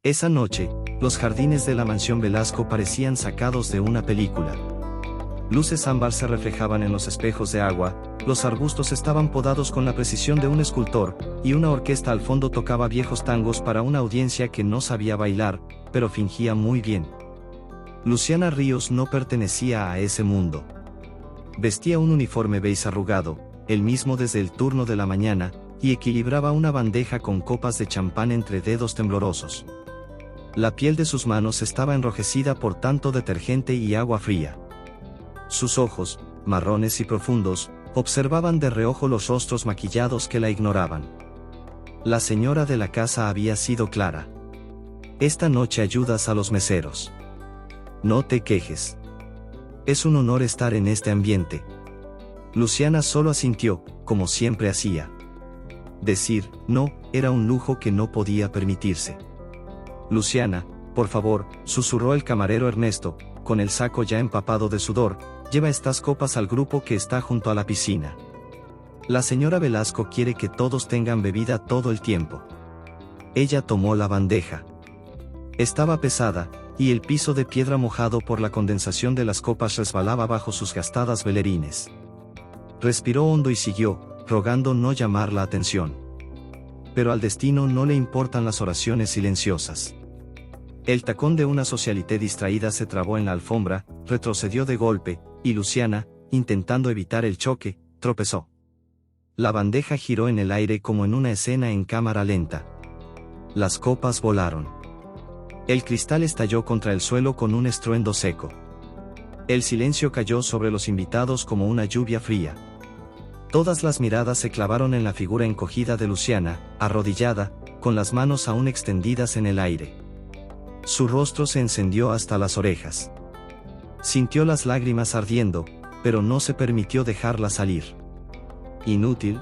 Esa noche, los jardines de la mansión Velasco parecían sacados de una película. Luces ámbar se reflejaban en los espejos de agua, los arbustos estaban podados con la precisión de un escultor, y una orquesta al fondo tocaba viejos tangos para una audiencia que no sabía bailar, pero fingía muy bien. Luciana Ríos no pertenecía a ese mundo. Vestía un uniforme beige arrugado, el mismo desde el turno de la mañana, y equilibraba una bandeja con copas de champán entre dedos temblorosos. La piel de sus manos estaba enrojecida por tanto detergente y agua fría. Sus ojos, marrones y profundos, observaban de reojo los rostros maquillados que la ignoraban. La señora de la casa había sido clara. Esta noche ayudas a los meseros. No te quejes. Es un honor estar en este ambiente. Luciana solo asintió, como siempre hacía. Decir no era un lujo que no podía permitirse. Luciana, por favor, susurró el camarero Ernesto, con el saco ya empapado de sudor, lleva estas copas al grupo que está junto a la piscina. La señora Velasco quiere que todos tengan bebida todo el tiempo. Ella tomó la bandeja. Estaba pesada, y el piso de piedra mojado por la condensación de las copas resbalaba bajo sus gastadas velerines. Respiró hondo y siguió, rogando no llamar la atención. Pero al destino no le importan las oraciones silenciosas. El tacón de una socialité distraída se trabó en la alfombra, retrocedió de golpe, y Luciana, intentando evitar el choque, tropezó. La bandeja giró en el aire como en una escena en cámara lenta. Las copas volaron. El cristal estalló contra el suelo con un estruendo seco. El silencio cayó sobre los invitados como una lluvia fría. Todas las miradas se clavaron en la figura encogida de Luciana, arrodillada, con las manos aún extendidas en el aire. Su rostro se encendió hasta las orejas. Sintió las lágrimas ardiendo, pero no se permitió dejarlas salir. «Inútil»,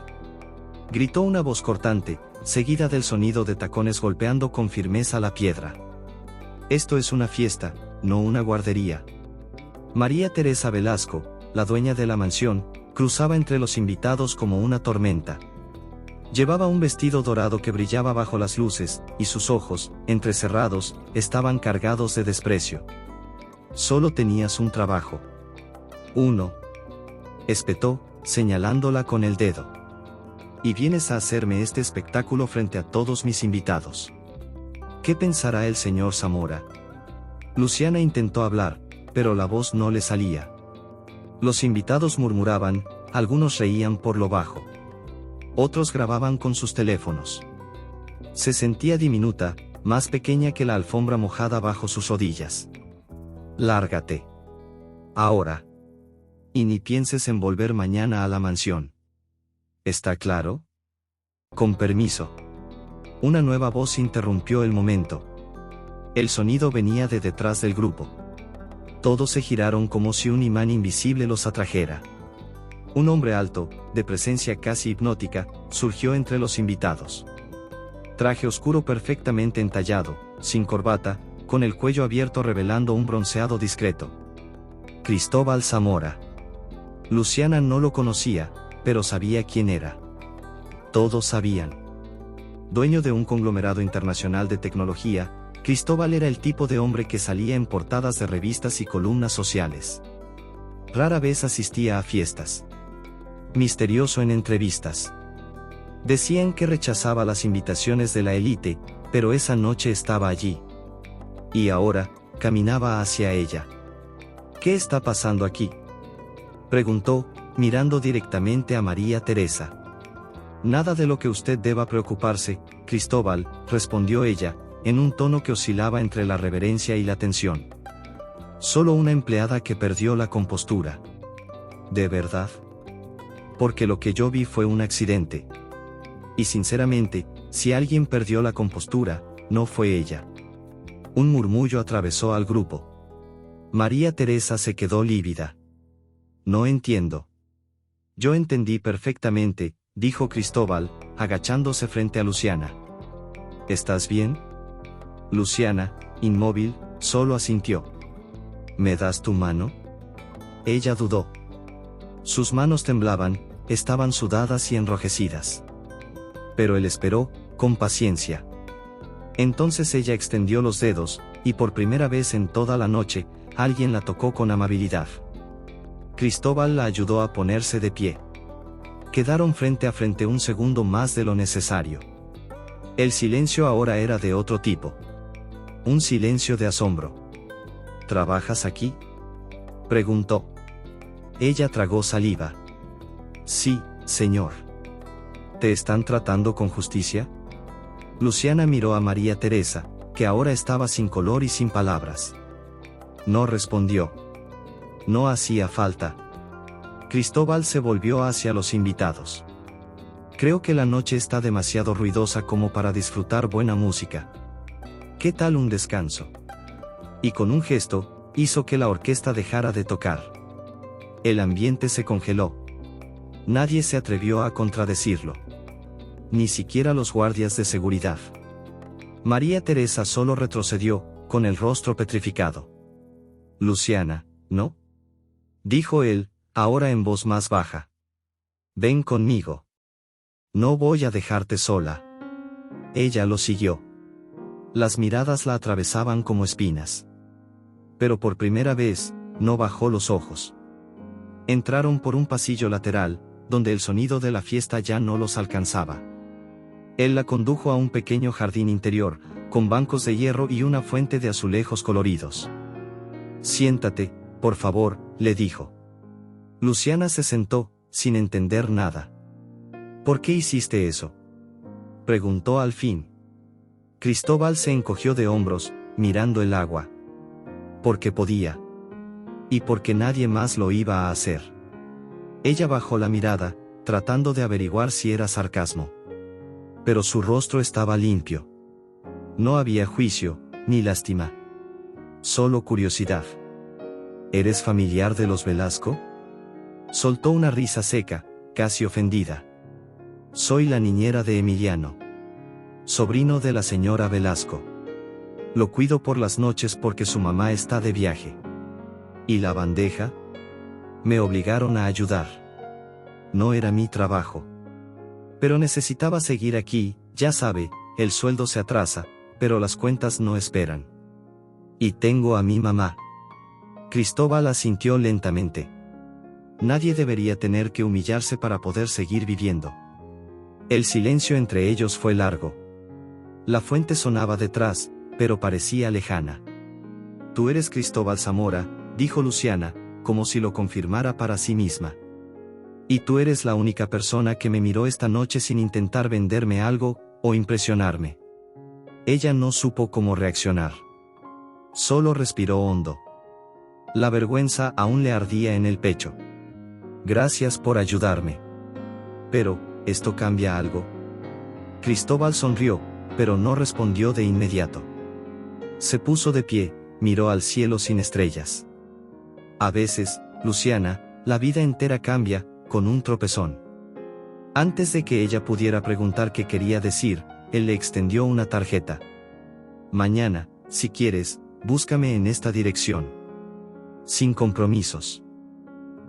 gritó una voz cortante, seguida del sonido de tacones golpeando con firmeza la piedra. «Esto es una fiesta, no una guardería». María Teresa Velasco, la dueña de la mansión, cruzaba entre los invitados como una tormenta. Llevaba un vestido dorado que brillaba bajo las luces, y sus ojos, entrecerrados, estaban cargados de desprecio. «Solo tenías un trabajo». «Uno», espetó, señalándola con el dedo. «Y vienes a hacerme este espectáculo frente a todos mis invitados. ¿Qué pensará el señor Zamora?». Luciana intentó hablar, pero la voz no le salía. Los invitados murmuraban, algunos reían por lo bajo. Otros grababan con sus teléfonos. Se sentía diminuta, más pequeña que la alfombra mojada bajo sus rodillas. «Lárgate. Ahora. Y ni pienses en volver mañana a la mansión. ¿Está claro?». «Con permiso». Una nueva voz interrumpió el momento. El sonido venía de detrás del grupo. Todos se giraron como si un imán invisible los atrajera. Un hombre alto, de presencia casi hipnótica, surgió entre los invitados. Traje oscuro perfectamente entallado, sin corbata, con el cuello abierto revelando un bronceado discreto. Cristóbal Zamora. Luciana no lo conocía, pero sabía quién era. Todos sabían. Dueño de un conglomerado internacional de tecnología, Cristóbal era el tipo de hombre que salía en portadas de revistas y columnas sociales. Rara vez asistía a fiestas. Misterioso en entrevistas. Decían que rechazaba las invitaciones de la élite, pero esa noche estaba allí. Y ahora, caminaba hacia ella. «¿Qué está pasando aquí?», preguntó, mirando directamente a María Teresa. «Nada de lo que usted deba preocuparse, Cristóbal», respondió ella, en un tono que oscilaba entre la reverencia y la tensión. «Solo una empleada que perdió la compostura». «¿De verdad?». «Porque lo que yo vi fue un accidente. Y sinceramente, si alguien perdió la compostura, no fue ella». Un murmullo atravesó al grupo. María Teresa se quedó lívida. «No entiendo». «Yo entendí perfectamente», dijo Cristóbal, agachándose frente a Luciana. «¿Estás bien?». Luciana, inmóvil, solo asintió. «¿Me das tu mano?». Ella dudó. Sus manos temblaban, estaban sudadas y enrojecidas. Pero él esperó, con paciencia. Entonces ella extendió los dedos, y por primera vez en toda la noche, alguien la tocó con amabilidad. Cristóbal la ayudó a ponerse de pie. Quedaron frente a frente un segundo más de lo necesario. El silencio ahora era de otro tipo. Un silencio de asombro. ¿Trabajas aquí?, preguntó. Ella tragó saliva. Sí, señor. ¿Te están tratando con justicia? Luciana miró a María Teresa, que ahora estaba sin color y sin palabras. No respondió. No hacía falta. Cristóbal se volvió hacia los invitados. Creo que la noche está demasiado ruidosa como para disfrutar buena música. ¿Qué tal un descanso? Y con un gesto, hizo que la orquesta dejara de tocar. El ambiente se congeló. Nadie se atrevió a contradecirlo. Ni siquiera los guardias de seguridad. María Teresa solo retrocedió, con el rostro petrificado. Luciana, ¿no?, dijo él, ahora en voz más baja. Ven conmigo. No voy a dejarte sola. Ella lo siguió. Las miradas la atravesaban como espinas. Pero por primera vez, no bajó los ojos. Entraron por un pasillo lateral, donde el sonido de la fiesta ya no los alcanzaba. Él la condujo a un pequeño jardín interior, con bancos de hierro y una fuente de azulejos coloridos. Siéntate, por favor, le dijo. Luciana se sentó, sin entender nada. ¿Por qué hiciste eso?, preguntó al fin. Cristóbal se encogió de hombros, mirando el agua. Porque podía. Y porque nadie más lo iba a hacer. Ella bajó la mirada, tratando de averiguar si era sarcasmo. Pero su rostro estaba limpio. No había juicio, ni lástima. Solo curiosidad. ¿Eres familiar de los Velasco?, soltó una risa seca, casi ofendida. Soy la niñera de Emiliano. Sobrino de la señora Velasco. Lo cuido por las noches porque su mamá está de viaje. ¿Y la bandeja? Me obligaron a ayudar. No era mi trabajo. Pero necesitaba seguir aquí, ya sabe, el sueldo se atrasa, pero las cuentas no esperan. Y tengo a mi mamá. Cristóbal asintió lentamente. Nadie debería tener que humillarse para poder seguir viviendo. El silencio entre ellos fue largo. La fuente sonaba detrás, pero parecía lejana. Tú eres Cristóbal Zamora, dijo Luciana, como si lo confirmara para sí misma. Y tú eres la única persona que me miró esta noche sin intentar venderme algo, o impresionarme. Ella no supo cómo reaccionar. Solo respiró hondo. La vergüenza aún le ardía en el pecho. Gracias por ayudarme. Pero, ¿esto cambia algo? Cristóbal sonrió, pero no respondió de inmediato. Se puso de pie, miró al cielo sin estrellas. A veces, Luciana, la vida entera cambia, con un tropezón. Antes de que ella pudiera preguntar qué quería decir, él le extendió una tarjeta. Mañana, si quieres, búscame en esta dirección. Sin compromisos.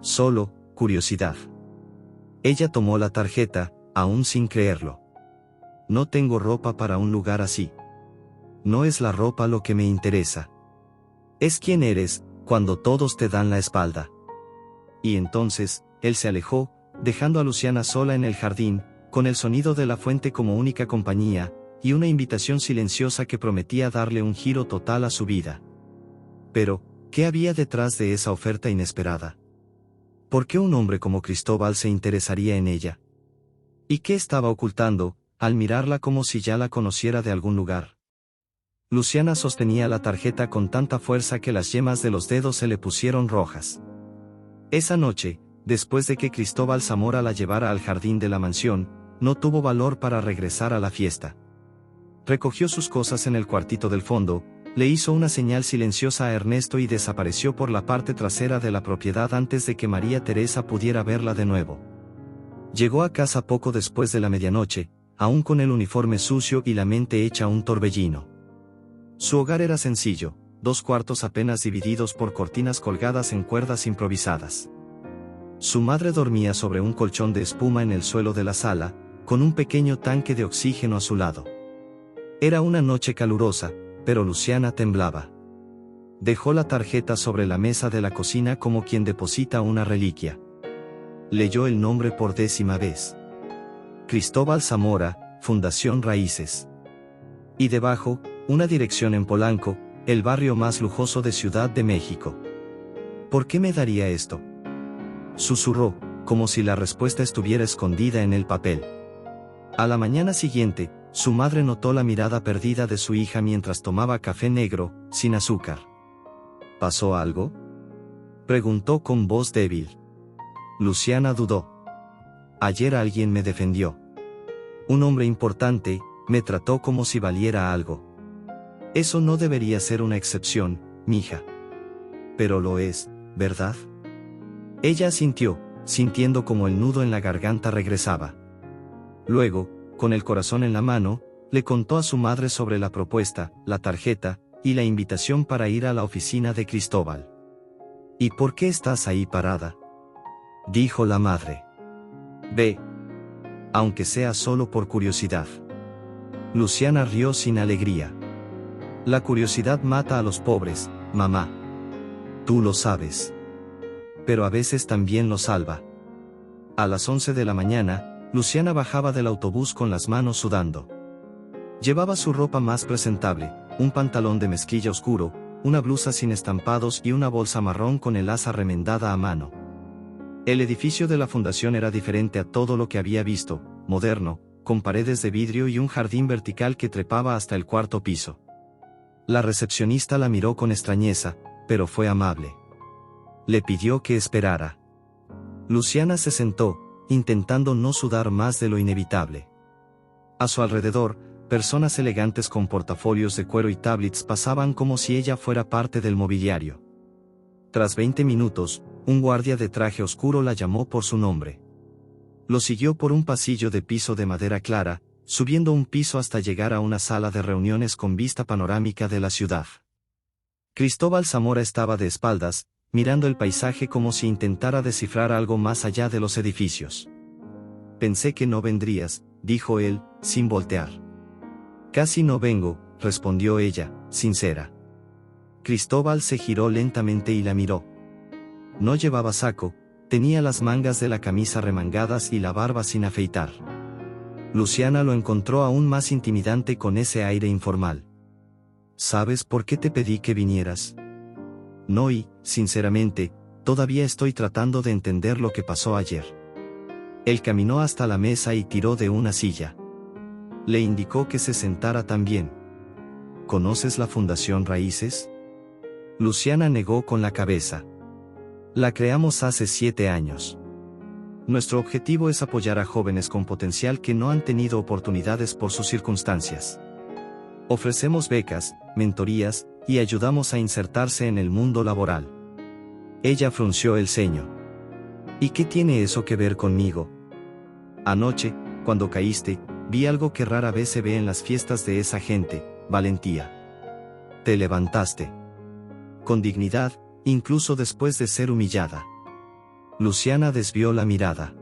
Solo, curiosidad. Ella tomó la tarjeta, aún sin creerlo. No tengo ropa para un lugar así. No es la ropa lo que me interesa. Es quién eres, cuando todos te dan la espalda. Y entonces, él se alejó, dejando a Luciana sola en el jardín, con el sonido de la fuente como única compañía, y una invitación silenciosa que prometía darle un giro total a su vida. Pero, ¿qué había detrás de esa oferta inesperada? ¿Por qué un hombre como Cristóbal se interesaría en ella? ¿Y qué estaba ocultando, al mirarla como si ya la conociera de algún lugar? Luciana sostenía la tarjeta con tanta fuerza que las yemas de los dedos se le pusieron rojas. Esa noche, después de que Cristóbal Zamora la llevara al jardín de la mansión, no tuvo valor para regresar a la fiesta. Recogió sus cosas en el cuartito del fondo, le hizo una señal silenciosa a Ernesto y desapareció por la parte trasera de la propiedad antes de que María Teresa pudiera verla de nuevo. Llegó a casa poco después de la medianoche, aún con el uniforme sucio y la mente hecha un torbellino. Su hogar era sencillo, 2 cuartos apenas divididos por cortinas colgadas en cuerdas improvisadas. Su madre dormía sobre un colchón de espuma en el suelo de la sala, con un pequeño tanque de oxígeno a su lado. Era una noche calurosa, pero Luciana temblaba. Dejó la tarjeta sobre la mesa de la cocina como quien deposita una reliquia. Leyó el nombre por 10ª vez. Cristóbal Zamora, Fundación Raíces. Y debajo, una dirección en Polanco, el barrio más lujoso de Ciudad de México. ¿Por qué me daría esto?, susurró, como si la respuesta estuviera escondida en el papel. A la mañana siguiente, su madre notó la mirada perdida de su hija mientras tomaba café negro, sin azúcar. ¿Pasó algo?, preguntó con voz débil. Luciana dudó. Ayer alguien me defendió. Un hombre importante, me trató como si valiera algo. Eso no debería ser una excepción, mija. Pero lo es, ¿verdad? Ella asintió, sintiendo como el nudo en la garganta regresaba. Luego, con el corazón en la mano, le contó a su madre sobre la propuesta, la tarjeta, y la invitación para ir a la oficina de Cristóbal. ¿Y por qué estás ahí parada?, dijo la madre. Ve. Aunque sea solo por curiosidad. Luciana rió sin alegría. La curiosidad mata a los pobres, mamá. Tú lo sabes. Pero a veces también lo salva. A las 11 de la mañana, Luciana bajaba del autobús con las manos sudando. Llevaba su ropa más presentable, un pantalón de mezclilla oscuro, una blusa sin estampados y una bolsa marrón con el asa remendada a mano. El edificio de la fundación era diferente a todo lo que había visto, moderno, con paredes de vidrio y un jardín vertical que trepaba hasta el 4º piso. La recepcionista la miró con extrañeza, pero fue amable. Le pidió que esperara. Luciana se sentó, intentando no sudar más de lo inevitable. A su alrededor, personas elegantes con portafolios de cuero y tablets pasaban como si ella fuera parte del mobiliario. Tras 20 minutos, un guardia de traje oscuro la llamó por su nombre. Lo siguió por un pasillo de piso de madera clara, subiendo un piso hasta llegar a una sala de reuniones con vista panorámica de la ciudad. Cristóbal Zamora estaba de espaldas, mirando el paisaje como si intentara descifrar algo más allá de los edificios. Pensé que no vendrías, dijo él, sin voltear. Casi no vengo, respondió ella, sincera. Cristóbal se giró lentamente y la miró. No llevaba saco, tenía las mangas de la camisa remangadas y la barba sin afeitar. Luciana lo encontró aún más intimidante con ese aire informal. ¿Sabes por qué te pedí que vinieras? No, y, sinceramente, todavía estoy tratando de entender lo que pasó ayer. Él caminó hasta la mesa y tiró de una silla. Le indicó que se sentara también. ¿Conoces la Fundación Raíces? Luciana negó con la cabeza. La creamos hace 7 años. Nuestro objetivo es apoyar a jóvenes con potencial que no han tenido oportunidades por sus circunstancias. Ofrecemos becas, mentorías, y ayudamos a insertarse en el mundo laboral. Ella frunció el ceño. ¿Y qué tiene eso que ver conmigo? Anoche, cuando caíste, vi algo que rara vez se ve en las fiestas de esa gente, valentía. Te levantaste. Con dignidad, incluso después de ser humillada. Luciana desvió la mirada.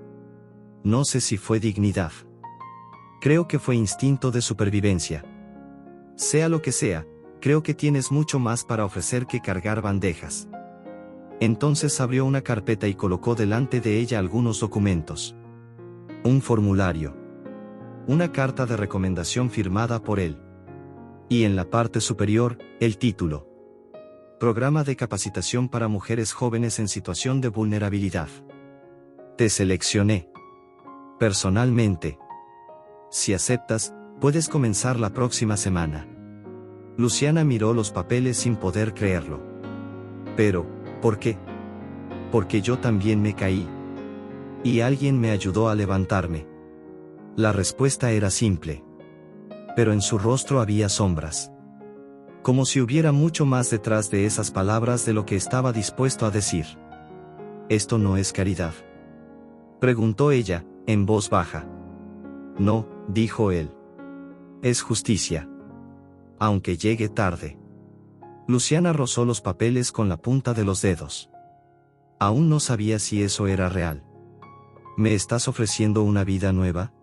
No sé si fue dignidad. Creo que fue instinto de supervivencia. Sea lo que sea, creo que tienes mucho más para ofrecer que cargar bandejas. Entonces abrió una carpeta y colocó delante de ella algunos documentos. Un formulario. Una carta de recomendación firmada por él. Y en la parte superior, el título. Programa de capacitación para mujeres jóvenes en situación de vulnerabilidad. Te seleccioné. Personalmente. Si aceptas, puedes comenzar la próxima semana. Luciana miró los papeles sin poder creerlo. Pero, ¿por qué? Porque yo también me caí. Y alguien me ayudó a levantarme. La respuesta era simple. Pero en su rostro había sombras. Como si hubiera mucho más detrás de esas palabras de lo que estaba dispuesto a decir. ¿Esto no es caridad?, preguntó ella, en voz baja. No, dijo él. Es justicia. Aunque llegue tarde. Luciana rozó los papeles con la punta de los dedos. Aún no sabía si eso era real. ¿Me estás ofreciendo una vida nueva?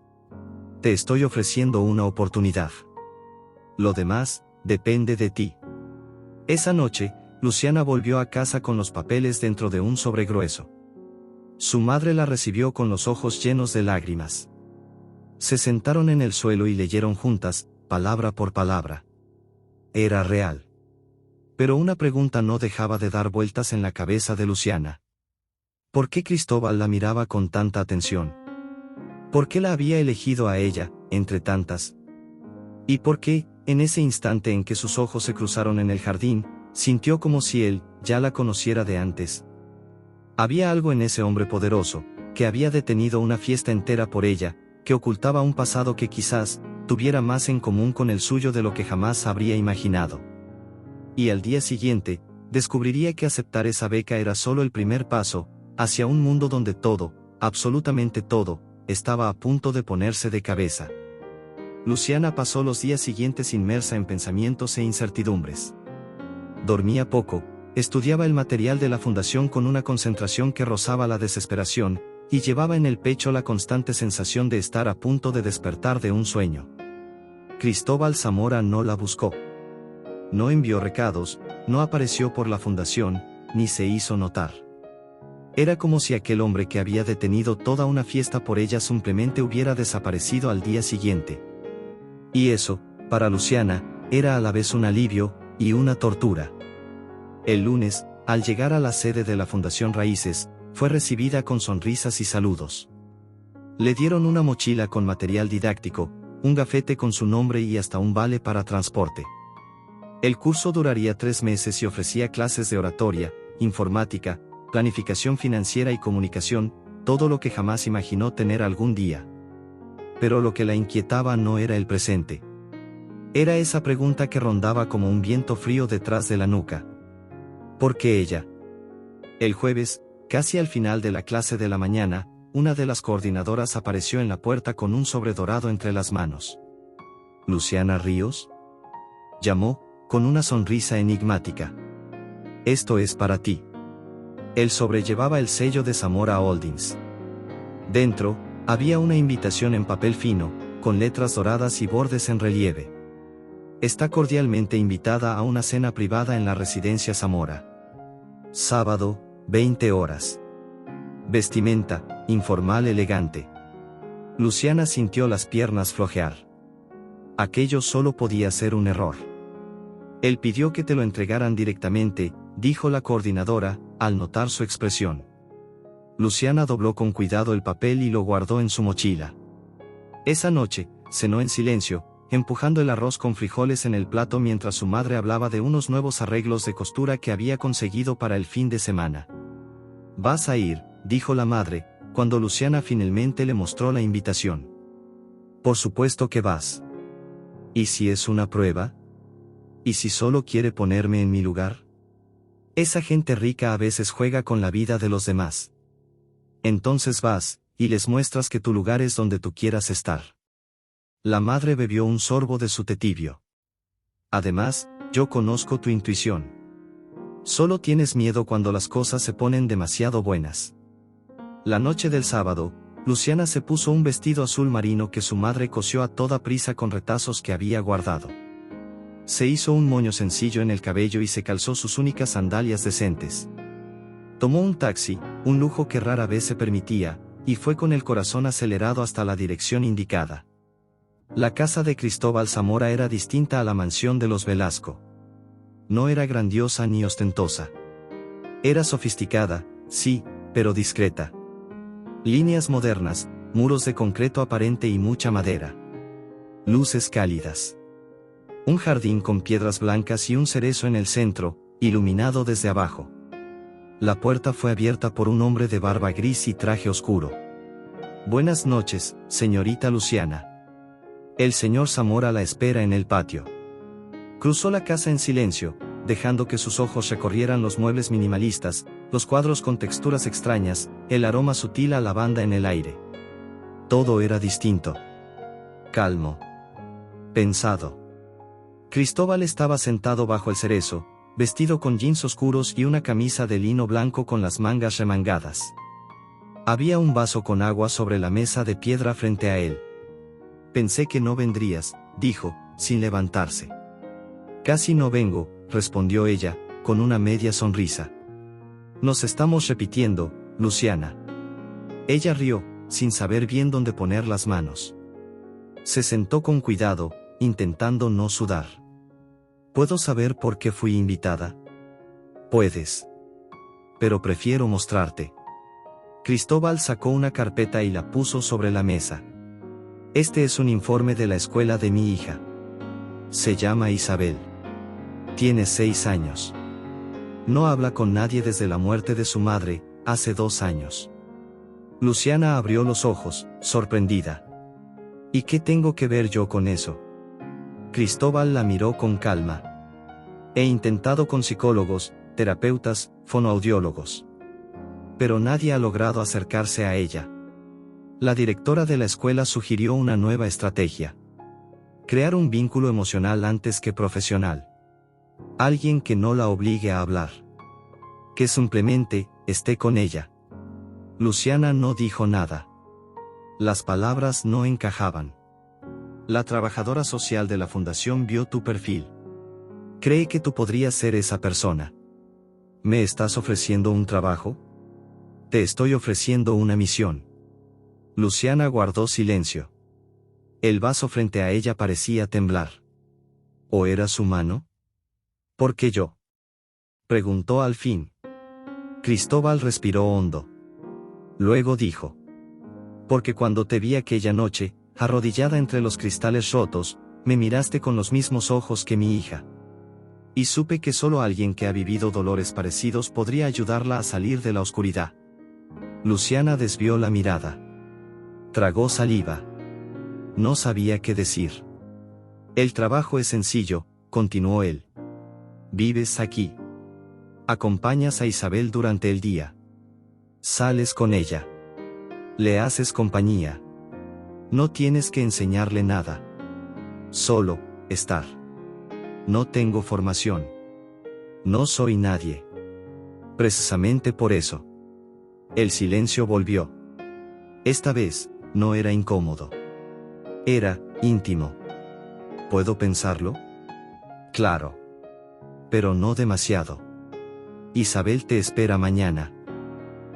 Te estoy ofreciendo una oportunidad. Lo demás, depende de ti. Esa noche, Luciana volvió a casa con los papeles dentro de un sobre grueso. Su madre la recibió con los ojos llenos de lágrimas. Se sentaron en el suelo y leyeron juntas, palabra por palabra. Era real. Pero una pregunta no dejaba de dar vueltas en la cabeza de Luciana. ¿Por qué Cristóbal la miraba con tanta atención? ¿Por qué la había elegido a ella, entre tantas? ¿Y por qué, en ese instante en que sus ojos se cruzaron en el jardín, sintió como si él ya la conociera de antes? Había algo en ese hombre poderoso, que había detenido una fiesta entera por ella, que ocultaba un pasado que quizás tuviera más en común con el suyo de lo que jamás habría imaginado. Y al día siguiente, descubriría que aceptar esa beca era solo el primer paso hacia un mundo donde todo, absolutamente todo, estaba a punto de ponerse de cabeza. Luciana pasó los días siguientes inmersa en pensamientos e incertidumbres. Dormía poco, estudiaba el material de la fundación con una concentración que rozaba la desesperación, y llevaba en el pecho la constante sensación de estar a punto de despertar de un sueño. Cristóbal Zamora no la buscó. No envió recados, no apareció por la fundación, ni se hizo notar. Era como si aquel hombre que había detenido toda una fiesta por ella simplemente hubiera desaparecido al día siguiente. Y eso, para Luciana, era a la vez un alivio y una tortura. El lunes, al llegar a la sede de la Fundación Raíces, fue recibida con sonrisas y saludos. Le dieron una mochila con material didáctico, un gafete con su nombre y hasta un vale para transporte. El curso duraría 3 meses y ofrecía clases de oratoria, informática, planificación financiera y comunicación, todo lo que jamás imaginó tener algún día. Pero lo que la inquietaba no era el presente. Era esa pregunta que rondaba como un viento frío detrás de la nuca. ¿Por qué ella? El jueves, casi al final de la clase de la mañana, una de las coordinadoras apareció en la puerta con un sobre dorado entre las manos. ¿Luciana Ríos?, llamó, con una sonrisa enigmática. Esto es para ti. El sobre llevaba el sello de Zamora Holdings. Dentro, había una invitación en papel fino, con letras doradas y bordes en relieve. Está cordialmente invitada a una cena privada en la residencia Zamora. Sábado, 20 horas. Vestimenta, informal elegante. Luciana sintió las piernas flojear. Aquello solo podía ser un error. Él pidió que te lo entregaran directamente, dijo la coordinadora, al notar su expresión. Luciana dobló con cuidado el papel y lo guardó en su mochila. Esa noche, cenó en silencio, empujando el arroz con frijoles en el plato mientras su madre hablaba de unos nuevos arreglos de costura que había conseguido para el fin de semana. «Vas a ir», dijo la madre, cuando Luciana finalmente le mostró la invitación. «Por supuesto que vas». «¿Y si es una prueba? ¿Y si solo quiere ponerme en mi lugar? Esa gente rica a veces juega con la vida de los demás. Entonces vas, y les muestras que tu lugar es donde tú quieras estar». La madre bebió un sorbo de su té tibio. «Además, yo conozco tu intuición. Solo tienes miedo cuando las cosas se ponen demasiado buenas». La noche del sábado, Luciana se puso un vestido azul marino que su madre cosió a toda prisa con retazos que había guardado. Se hizo un moño sencillo en el cabello y se calzó sus únicas sandalias decentes. Tomó un taxi, un lujo que rara vez se permitía, y fue con el corazón acelerado hasta la dirección indicada. La casa de Cristóbal Zamora era distinta a la mansión de los Velasco. No era grandiosa ni ostentosa. Era sofisticada, sí, pero discreta. Líneas modernas, muros de concreto aparente y mucha madera. Luces cálidas. Un jardín con piedras blancas y un cerezo en el centro, iluminado desde abajo. La puerta fue abierta por un hombre de barba gris y traje oscuro. «Buenas noches, señorita Luciana. El señor Zamora la espera en el patio». Cruzó la casa en silencio, dejando que sus ojos recorrieran los muebles minimalistas, los cuadros con texturas extrañas, el aroma sutil a lavanda en el aire. Todo era distinto. Calmo. Pensado. Cristóbal estaba sentado bajo el cerezo, vestido con jeans oscuros y una camisa de lino blanco con las mangas remangadas. Había un vaso con agua sobre la mesa de piedra frente a él. «Pensé que no vendrías», dijo, sin levantarse. Casi no vengo, respondió ella, con una media sonrisa. Nos estamos repitiendo, Luciana. Ella rió, sin saber bien dónde poner las manos. Se sentó con cuidado, intentando no sudar. ¿Puedo saber por qué fui invitada? Puedes. Pero prefiero mostrarte. Cristóbal sacó una carpeta y la puso sobre la mesa. Este es un informe de la escuela de mi hija. Se llama Isabel. Tiene 6 años. No habla con nadie desde la muerte de su madre, hace 2 años. Luciana abrió los ojos, sorprendida. ¿Y qué tengo que ver yo con eso? Cristóbal la miró con calma. He intentado con psicólogos, terapeutas, fonoaudiólogos. Pero nadie ha logrado acercarse a ella. La directora de la escuela sugirió una nueva estrategia. Crear un vínculo emocional antes que profesional. Alguien que no la obligue a hablar. Que simplemente esté con ella. Luciana no dijo nada. Las palabras no encajaban. La trabajadora social de la fundación vio tu perfil. Cree que tú podrías ser esa persona. ¿Me estás ofreciendo un trabajo? Te estoy ofreciendo una misión. Luciana guardó silencio. El vaso frente a ella parecía temblar. ¿O era su mano? ¿Por qué yo? Preguntó al fin. Cristóbal respiró hondo. Luego dijo. Porque cuando te vi aquella noche, arrodillada entre los cristales rotos, me miraste con los mismos ojos que mi hija. Y supe que solo alguien que ha vivido dolores parecidos podría ayudarla a salir de la oscuridad. Luciana desvió la mirada. Tragó saliva. No sabía qué decir. El trabajo es sencillo, continuó él. Vives aquí. Acompañas a Isabel durante el día. Sales con ella. Le haces compañía. No tienes que enseñarle nada. Solo, estar. No tengo formación. No soy nadie. Precisamente por eso. El silencio volvió. Esta vez, no era incómodo. Era íntimo. ¿Puedo pensarlo? Claro. Pero no demasiado. Isabel te espera mañana.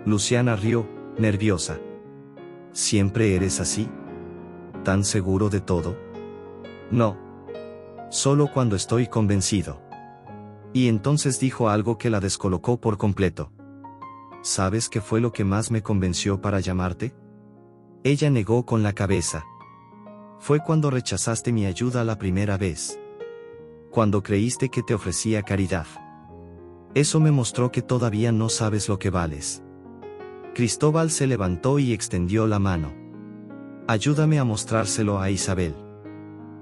Luciana rió, nerviosa. ¿Siempre eres así? ¿Tan seguro de todo? No. Solo cuando estoy convencido. Y entonces dijo algo que la descolocó por completo. ¿Sabes qué fue lo que más me convenció para llamarte? Ella negó con la cabeza. Fue cuando rechazaste mi ayuda la primera vez. Cuando creíste que te ofrecía caridad. Eso me mostró que todavía no sabes lo que vales. Cristóbal se levantó y extendió la mano. Ayúdame a mostrárselo a Isabel.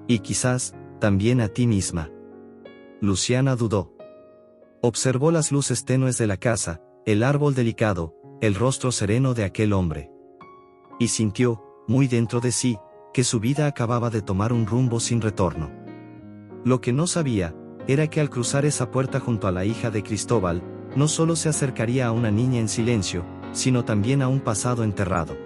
Y quizás, también a ti misma. Luciana dudó. Observó las luces tenues de la casa, el árbol delicado, el rostro sereno de aquel hombre. Y sintió, muy dentro de sí, que su vida acababa de tomar un rumbo sin retorno. Lo que no sabía, era que al cruzar esa puerta junto a la hija de Cristóbal, no solo se acercaría a una niña en silencio, sino también a un pasado enterrado.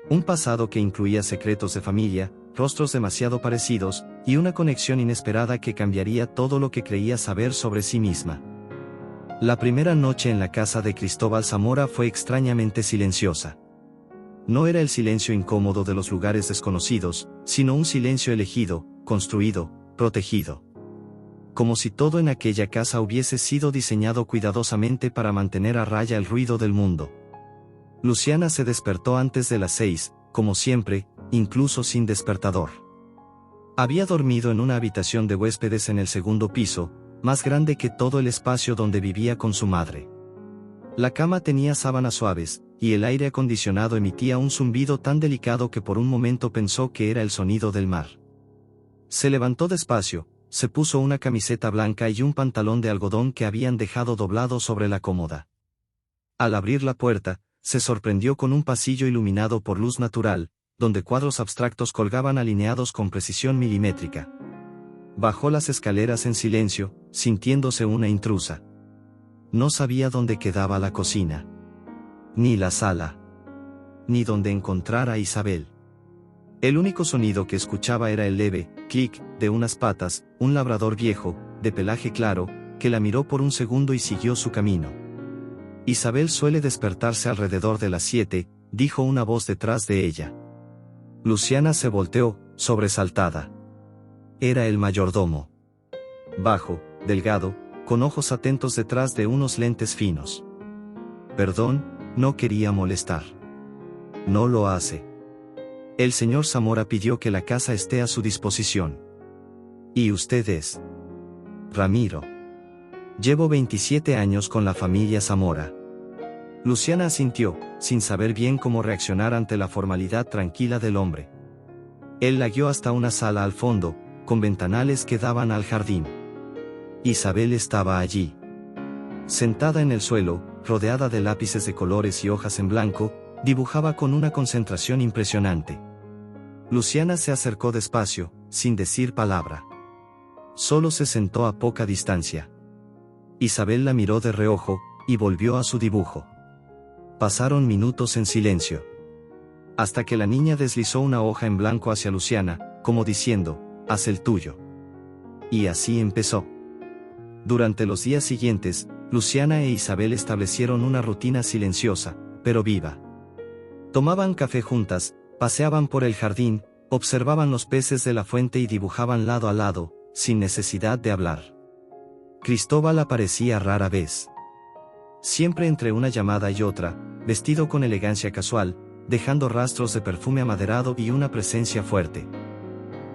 Un pasado que incluía secretos de familia, rostros demasiado parecidos, y una conexión inesperada que cambiaría todo lo que creía saber sobre sí misma. La primera noche en la casa de Cristóbal Zamora fue extrañamente silenciosa. No era el silencio incómodo de los lugares desconocidos, sino un silencio elegido, construido, protegido. Como si todo en aquella casa hubiese sido diseñado cuidadosamente para mantener a raya el ruido del mundo. Luciana se despertó antes de las 6, como siempre, incluso sin despertador. Había dormido en una habitación de huéspedes en el segundo piso, más grande que todo el espacio donde vivía con su madre. La cama tenía sábanas suaves, y el aire acondicionado emitía un zumbido tan delicado que por un momento pensó que era el sonido del mar. Se levantó despacio, se puso una camiseta blanca y un pantalón de algodón que habían dejado doblado sobre la cómoda. Al abrir la puerta, se sorprendió con un pasillo iluminado por luz natural, donde cuadros abstractos colgaban alineados con precisión milimétrica. Bajó las escaleras en silencio, sintiéndose una intrusa. No sabía dónde quedaba la cocina. Ni la sala. Ni dónde encontrar a Isabel. El único sonido que escuchaba era el leve, Clic, de unas patas, un labrador viejo, de pelaje claro, que la miró por un segundo y siguió su camino. Isabel suele despertarse alrededor de las 7, dijo una voz detrás de ella. Luciana se volteó, sobresaltada. Era el mayordomo. Bajo, delgado, con ojos atentos detrás de unos lentes finos. Perdón, no quería molestar. No lo hace. El señor Zamora pidió que la casa esté a su disposición. ¿Y usted es? Ramiro. Llevo 27 años con la familia Zamora. Luciana asintió, sin saber bien cómo reaccionar ante la formalidad tranquila del hombre. Él la guió hasta una sala al fondo, con ventanales que daban al jardín. Isabel estaba allí. Sentada en el suelo, rodeada de lápices de colores y hojas en blanco, dibujaba con una concentración impresionante. Luciana se acercó despacio, sin decir palabra. Solo se sentó a poca distancia. Isabel la miró de reojo, y volvió a su dibujo. Pasaron minutos en silencio. Hasta que la niña deslizó una hoja en blanco hacia Luciana, como diciendo, haz el tuyo. Y así empezó. Durante los días siguientes, Luciana e Isabel establecieron una rutina silenciosa, pero viva. Tomaban café juntas, paseaban por el jardín, observaban los peces de la fuente y dibujaban lado a lado, sin necesidad de hablar. Cristóbal aparecía rara vez. Siempre entre una llamada y otra, vestido con elegancia casual, dejando rastros de perfume amaderado y una presencia fuerte.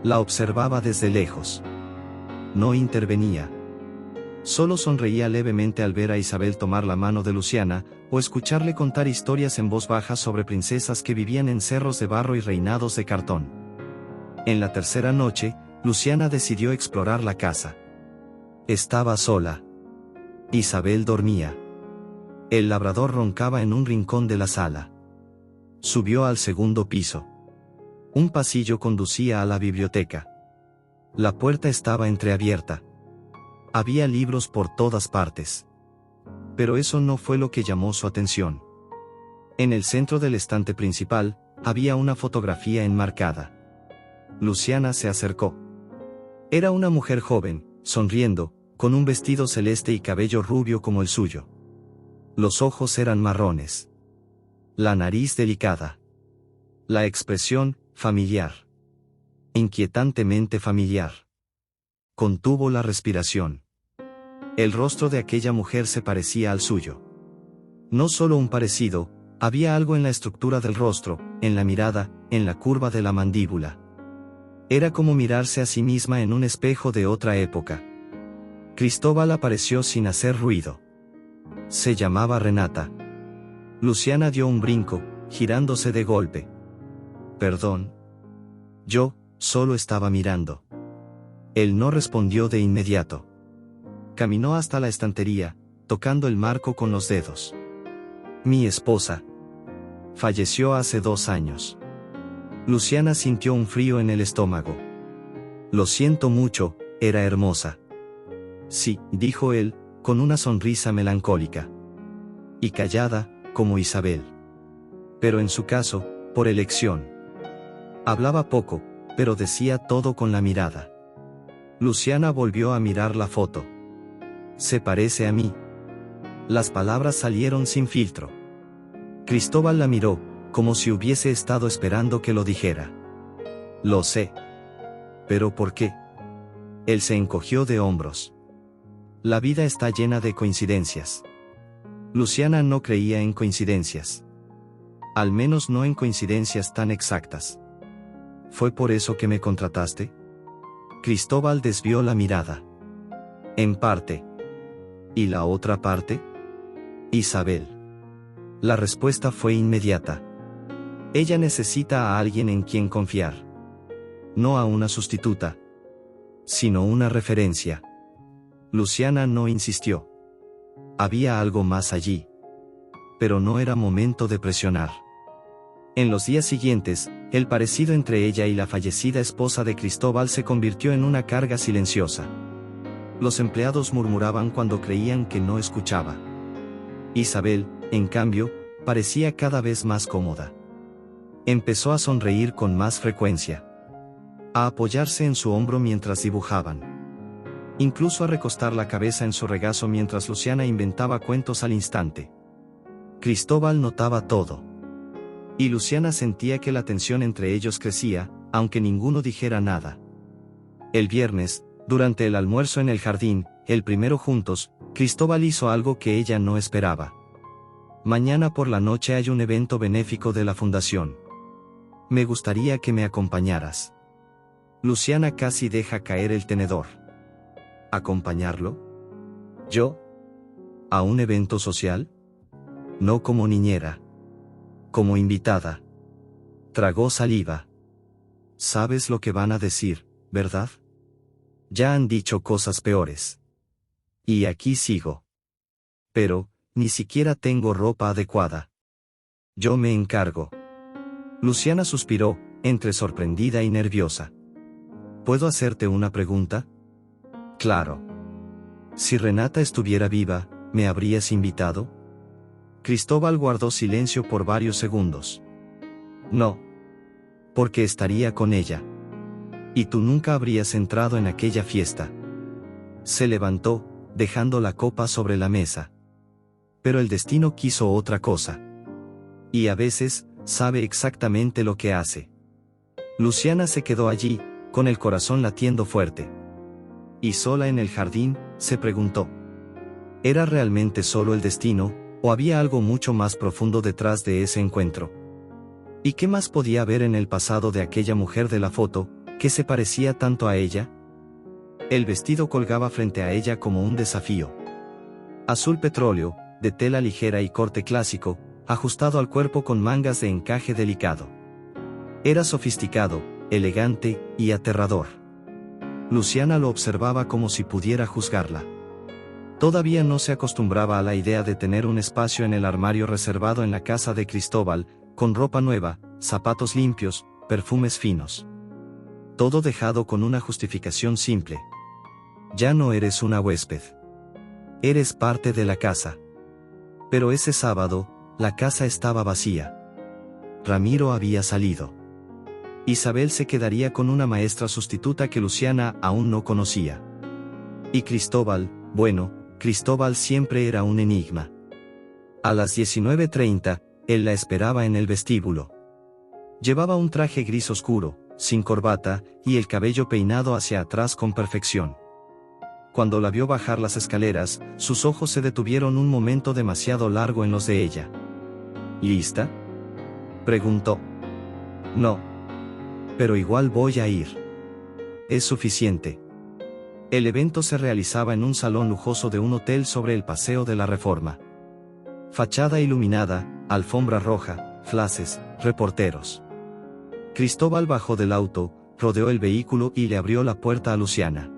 La observaba desde lejos. No intervenía. Solo sonreía levemente al ver a Isabel tomar la mano de Luciana, o escucharle contar historias en voz baja sobre princesas que vivían en cerros de barro y reinados de cartón. En la tercera noche, Luciana decidió explorar la casa. Estaba sola. Isabel dormía. El labrador roncaba en un rincón de la sala. Subió al segundo piso. Un pasillo conducía a la biblioteca. La puerta estaba entreabierta. Había libros por todas partes. Pero eso no fue lo que llamó su atención. En el centro del estante principal, había una fotografía enmarcada. Luciana se acercó. Era una mujer joven, sonriendo, con un vestido celeste y cabello rubio como el suyo. Los ojos eran marrones. La nariz delicada. La expresión, familiar. Inquietantemente familiar. Contuvo la respiración. El rostro de aquella mujer se parecía al suyo. No solo un parecido, había algo en la estructura del rostro, en la mirada, en la curva de la mandíbula. Era como mirarse a sí misma en un espejo de otra época. Cristóbal apareció sin hacer ruido. Se llamaba Renata. Luciana dio un brinco, girándose de golpe. Perdón. Yo, solo estaba mirando. Él no respondió de inmediato. Caminó hasta la estantería, tocando el marco con los dedos. Mi esposa. Falleció hace 2 años. Luciana sintió un frío en el estómago. Lo siento mucho, era hermosa. Sí, dijo él, con una sonrisa melancólica. Y callada, como Isabel. Pero en su caso, por elección. Hablaba poco, pero decía todo con la mirada. Luciana volvió a mirar la foto. Se parece a mí. Las palabras salieron sin filtro. Cristóbal la miró, como si hubiese estado esperando que lo dijera. Lo sé. ¿Pero por qué? Él se encogió de hombros. La vida está llena de coincidencias. Luciana no creía en coincidencias. Al menos no en coincidencias tan exactas. ¿Fue por eso que me contrataste? Cristóbal desvió la mirada. En parte. ¿Y la otra parte? Isabel. La respuesta fue inmediata. Ella necesita a alguien en quien confiar. No a una sustituta, sino una referencia. Luciana no insistió. Había algo más allí. Pero no era momento de presionar. En los días siguientes, el parecido entre ella y la fallecida esposa de Cristóbal se convirtió en una carga silenciosa. Los empleados murmuraban cuando creían que no escuchaba. Isabel, en cambio, parecía cada vez más cómoda. Empezó a sonreír con más frecuencia. a apoyarse en su hombro mientras dibujaban, incluso a recostar la cabeza en su regazo mientras Luciana inventaba cuentos al instante. Cristóbal notaba todo. Y Luciana sentía que la tensión entre ellos crecía, aunque ninguno dijera nada. El viernes, durante el almuerzo en el jardín, el primero juntos, Cristóbal hizo algo que ella no esperaba. Mañana por la noche hay un evento benéfico de la fundación. Me gustaría que me acompañaras. Luciana casi deja caer el tenedor. ¿Acompañarlo? ¿Yo? ¿A un evento social? No como niñera. Como invitada. Tragó saliva. ¿Sabes lo que van a decir, verdad? Ya han dicho cosas peores. Y aquí sigo. Pero, ni siquiera tengo ropa adecuada. Yo me encargo. Luciana suspiró, entre sorprendida y nerviosa. ¿Puedo hacerte una pregunta? Claro. Si Renata estuviera viva, ¿me habrías invitado? Cristóbal guardó silencio por varios segundos. No. Porque estaría con ella. Y tú nunca habrías entrado en aquella fiesta. Se levantó, dejando la copa sobre la mesa. Pero el destino quiso otra cosa. Y a veces, sabe exactamente lo que hace. Luciana se quedó allí, con el corazón latiendo fuerte. Y sola en el jardín, se preguntó. ¿Era realmente solo el destino, o había algo mucho más profundo detrás de ese encuentro? ¿Y qué más podía haber en el pasado de aquella mujer de la foto, que se parecía tanto a ella? El vestido colgaba frente a ella como un desafío. Azul petróleo, de tela ligera y corte clásico, ajustado al cuerpo con mangas de encaje delicado. Era sofisticado, elegante y aterrador. Luciana lo observaba como si pudiera juzgarla. Todavía no se acostumbraba a la idea de tener un espacio en el armario reservado en la casa de Cristóbal, con ropa nueva, zapatos limpios, perfumes finos. Todo dejado con una justificación simple. Ya no eres una huésped. Eres parte de la casa. Pero ese sábado, la casa estaba vacía. Ramiro había salido. Isabel se quedaría con una maestra sustituta que Luciana aún no conocía. Y Cristóbal, bueno, Cristóbal siempre era un enigma. A las 19:30, él la esperaba en el vestíbulo. Llevaba un traje gris oscuro, sin corbata, y el cabello peinado hacia atrás con perfección. Cuando la vio bajar las escaleras, sus ojos se detuvieron un momento demasiado largo en los de ella. ¿Lista?, preguntó. No. Pero igual voy a ir. Es suficiente. El evento se realizaba en un salón lujoso de un hotel sobre el Paseo de la Reforma. Fachada iluminada, alfombra roja, flashes, reporteros. Cristóbal bajó del auto, rodeó el vehículo y le abrió la puerta a Luciana.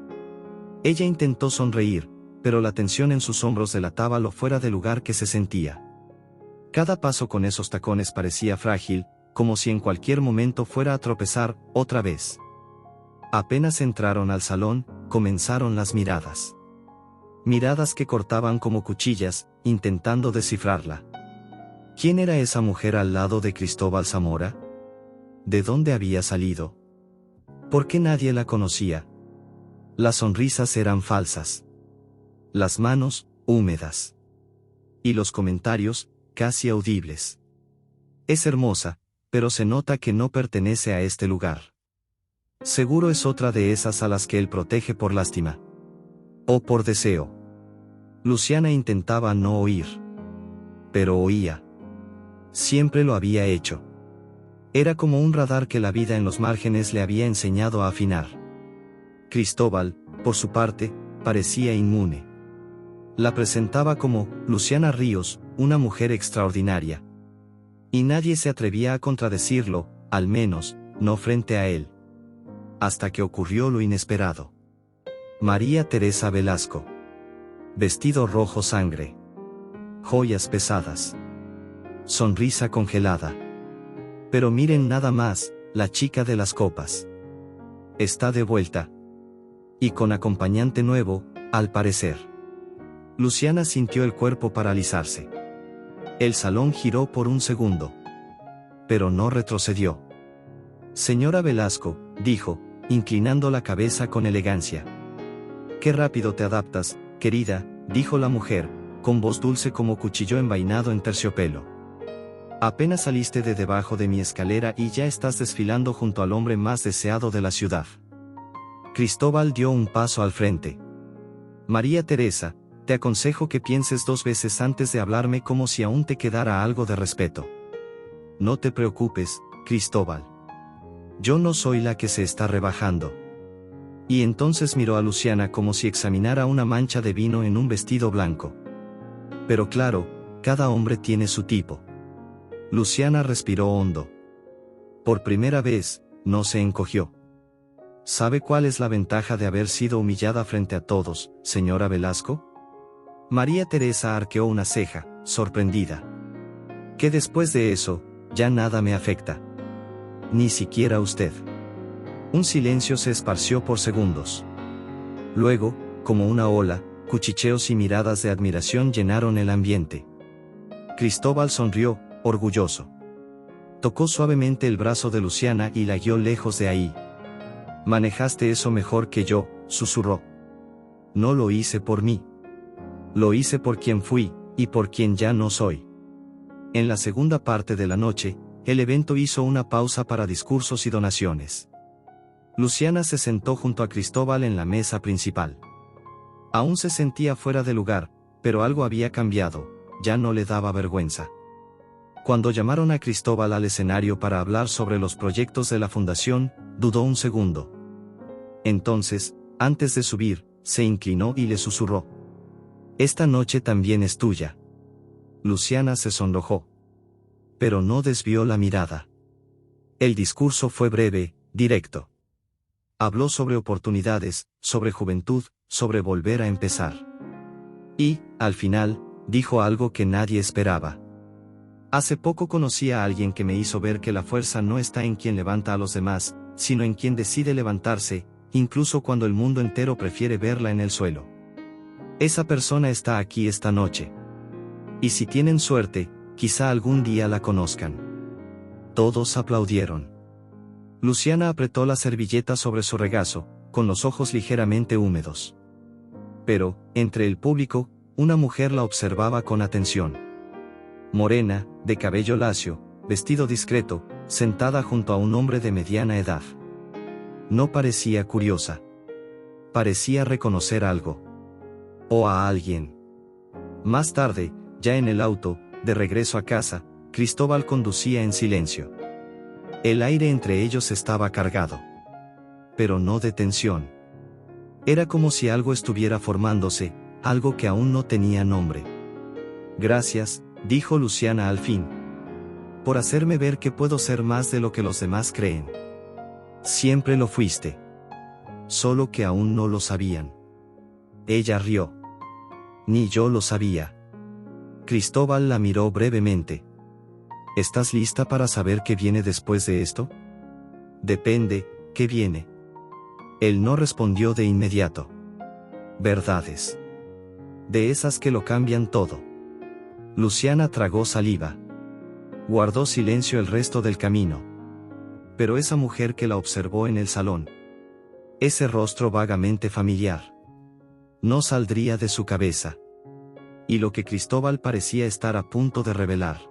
Ella intentó sonreír, pero la tensión en sus hombros delataba lo fuera de lugar que se sentía. Cada paso con esos tacones parecía frágil, como si en cualquier momento fuera a tropezar, otra vez. Apenas entraron al salón, comenzaron las miradas. Miradas que cortaban como cuchillas, intentando descifrarla. ¿Quién era esa mujer al lado de Cristóbal Zamora? ¿De dónde había salido? ¿Por qué nadie la conocía? Las sonrisas eran falsas. Las manos, húmedas. Y los comentarios, casi audibles. Es hermosa, pero se nota que no pertenece a este lugar. Seguro es otra de esas a las que él protege por lástima. O por deseo. Luciana intentaba no oír. Pero oía. Siempre lo había hecho. Era como un radar que la vida en los márgenes le había enseñado a afinar. Cristóbal, por su parte, parecía inmune. La presentaba como Luciana Ríos, una mujer extraordinaria. Y nadie se atrevía a contradecirlo, al menos, no frente a él. Hasta que ocurrió lo inesperado. María Teresa Velasco. Vestido rojo sangre. Joyas pesadas. Sonrisa congelada. Pero miren nada más, la chica de las copas. Está de vuelta. Y con acompañante nuevo, al parecer. Luciana sintió el cuerpo paralizarse. El salón giró por un segundo. Pero no retrocedió. Señora Velasco, dijo, inclinando la cabeza con elegancia. «Qué rápido te adaptas, querida», dijo la mujer, con voz dulce como cuchillo envainado en terciopelo. «Apenas saliste de debajo de mi escalera y ya estás desfilando junto al hombre más deseado de la ciudad». Cristóbal dio un paso al frente. «María Teresa, te aconsejo que pienses 2 veces antes de hablarme como si aún te quedara algo de respeto». «No te preocupes, Cristóbal. Yo no soy la que se está rebajando». Y entonces miró a Luciana como si examinara una mancha de vino en un vestido blanco. «Pero claro, cada hombre tiene su tipo». Luciana respiró hondo. Por primera vez, no se encogió. «¿Sabe cuál es la ventaja de haber sido humillada frente a todos, señora Velasco?». María Teresa arqueó una ceja, sorprendida. «Que después de eso, ya nada me afecta. Ni siquiera usted». Un silencio se esparció por segundos. Luego, como una ola, cuchicheos y miradas de admiración llenaron el ambiente. Cristóbal sonrió, orgulloso. Tocó suavemente el brazo de Luciana y la guió lejos de ahí. «Manejaste eso mejor que yo», susurró. «No lo hice por mí. Lo hice por quien fui, y por quien ya no soy». En la segunda parte de la noche, el evento hizo una pausa para discursos y donaciones. Luciana se sentó junto a Cristóbal en la mesa principal. Aún se sentía fuera de lugar, pero algo había cambiado, ya no le daba vergüenza. Cuando llamaron a Cristóbal al escenario para hablar sobre los proyectos de la fundación, dudó un segundo. Entonces, antes de subir, se inclinó y le susurró: «Esta noche también es tuya». Luciana se sonrojó. Pero no desvió la mirada. El discurso fue breve, directo. Habló sobre oportunidades, sobre juventud, sobre volver a empezar. Y, al final, dijo algo que nadie esperaba. «Hace poco conocí a alguien que me hizo ver que la fuerza no está en quien levanta a los demás, sino en quien decide levantarse, incluso cuando el mundo entero prefiere verla en el suelo. Esa persona está aquí esta noche. Y si tienen suerte, quizá algún día la conozcan». Todos aplaudieron. Luciana apretó la servilleta sobre su regazo, con los ojos ligeramente húmedos. Pero, entre el público, una mujer la observaba con atención. Morena, de cabello lacio, vestido discreto, sentada junto a un hombre de mediana edad. No parecía curiosa. Parecía reconocer algo. O a alguien. Más tarde, ya en el auto, de regreso a casa, Cristóbal conducía en silencio. El aire entre ellos estaba cargado. Pero no de tensión. Era como si algo estuviera formándose, algo que aún no tenía nombre. «Gracias», dijo Luciana al fin. «Por hacerme ver que puedo ser más de lo que los demás creen. Siempre lo fuiste. Solo que aún no lo sabían». Ella rió. «Ni yo lo sabía». Cristóbal la miró brevemente. «¿Estás lista para saber qué viene después de esto?». «Depende, ¿qué viene?». Él no respondió de inmediato. «Verdades. De esas que lo cambian todo». Luciana tragó saliva. Guardó silencio el resto del camino. Pero esa mujer que la observó en el salón, ese rostro vagamente familiar, no saldría de su cabeza. Y lo que Cristóbal parecía estar a punto de revelar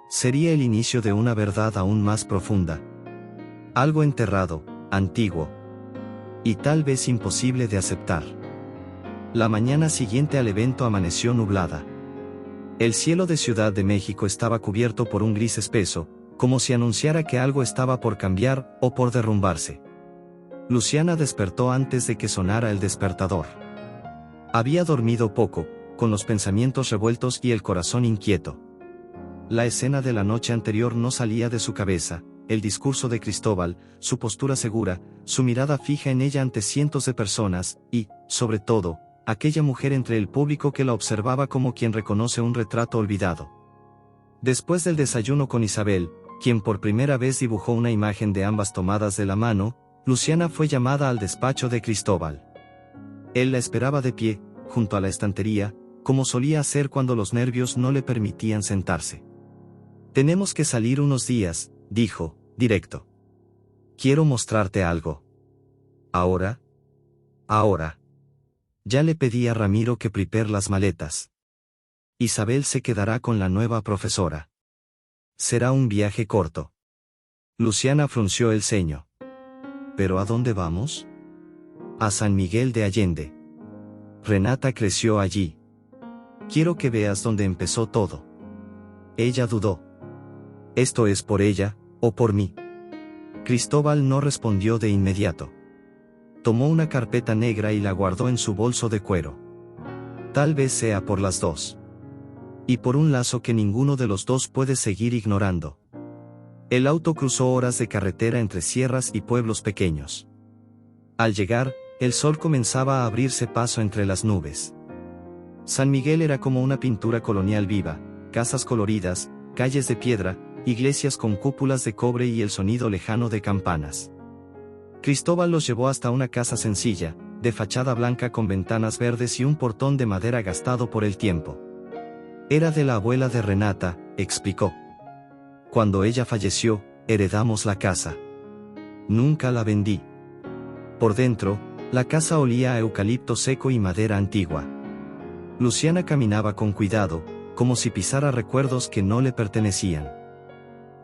sería el inicio de una verdad aún más profunda. Algo enterrado, antiguo. Y tal vez imposible de aceptar. La mañana siguiente al evento amaneció nublada. El cielo de Ciudad de México estaba cubierto por un gris espeso, como si anunciara que algo estaba por cambiar o por derrumbarse. Luciana despertó antes de que sonara el despertador. Había dormido poco, con los pensamientos revueltos y el corazón inquieto. La escena de la noche anterior no salía de su cabeza, el discurso de Cristóbal, su postura segura, su mirada fija en ella ante cientos de personas, y, sobre todo, aquella mujer entre el público que la observaba como quien reconoce un retrato olvidado. Después del desayuno con Isabel, quien por primera vez dibujó una imagen de ambas tomadas de la mano, Luciana fue llamada al despacho de Cristóbal. Él la esperaba de pie, junto a la estantería, como solía hacer cuando los nervios no le permitían sentarse. «Tenemos que salir unos días», dijo, directo. «Quiero mostrarte algo». Ahora. Ahora. Ya le pedí a Ramiro que prepare las maletas. Isabel se quedará con la nueva profesora. Será un viaje corto. Luciana frunció el ceño. ¿Pero a dónde vamos? A San Miguel de Allende. Renata creció allí. Quiero que veas dónde empezó todo. Ella dudó. ¿Esto es por ella, o por mí? Cristóbal no respondió de inmediato. Tomó una carpeta negra y la guardó en su bolso de cuero. Tal vez sea por las dos. Y por un lazo que ninguno de los dos puede seguir ignorando. El auto cruzó horas de carretera entre sierras y pueblos pequeños. Al llegar, el sol comenzaba a abrirse paso entre las nubes. San Miguel era como una pintura colonial viva, casas coloridas, calles de piedra, iglesias con cúpulas de cobre y el sonido lejano de campanas. Cristóbal los llevó hasta una casa sencilla, de fachada blanca con ventanas verdes y un portón de madera gastado por el tiempo. Era de la abuela de Renata, explicó. Cuando ella falleció, heredamos la casa. Nunca la vendí. Por dentro, la casa olía a eucalipto seco y madera antigua. Luciana caminaba con cuidado, como si pisara recuerdos que no le pertenecían.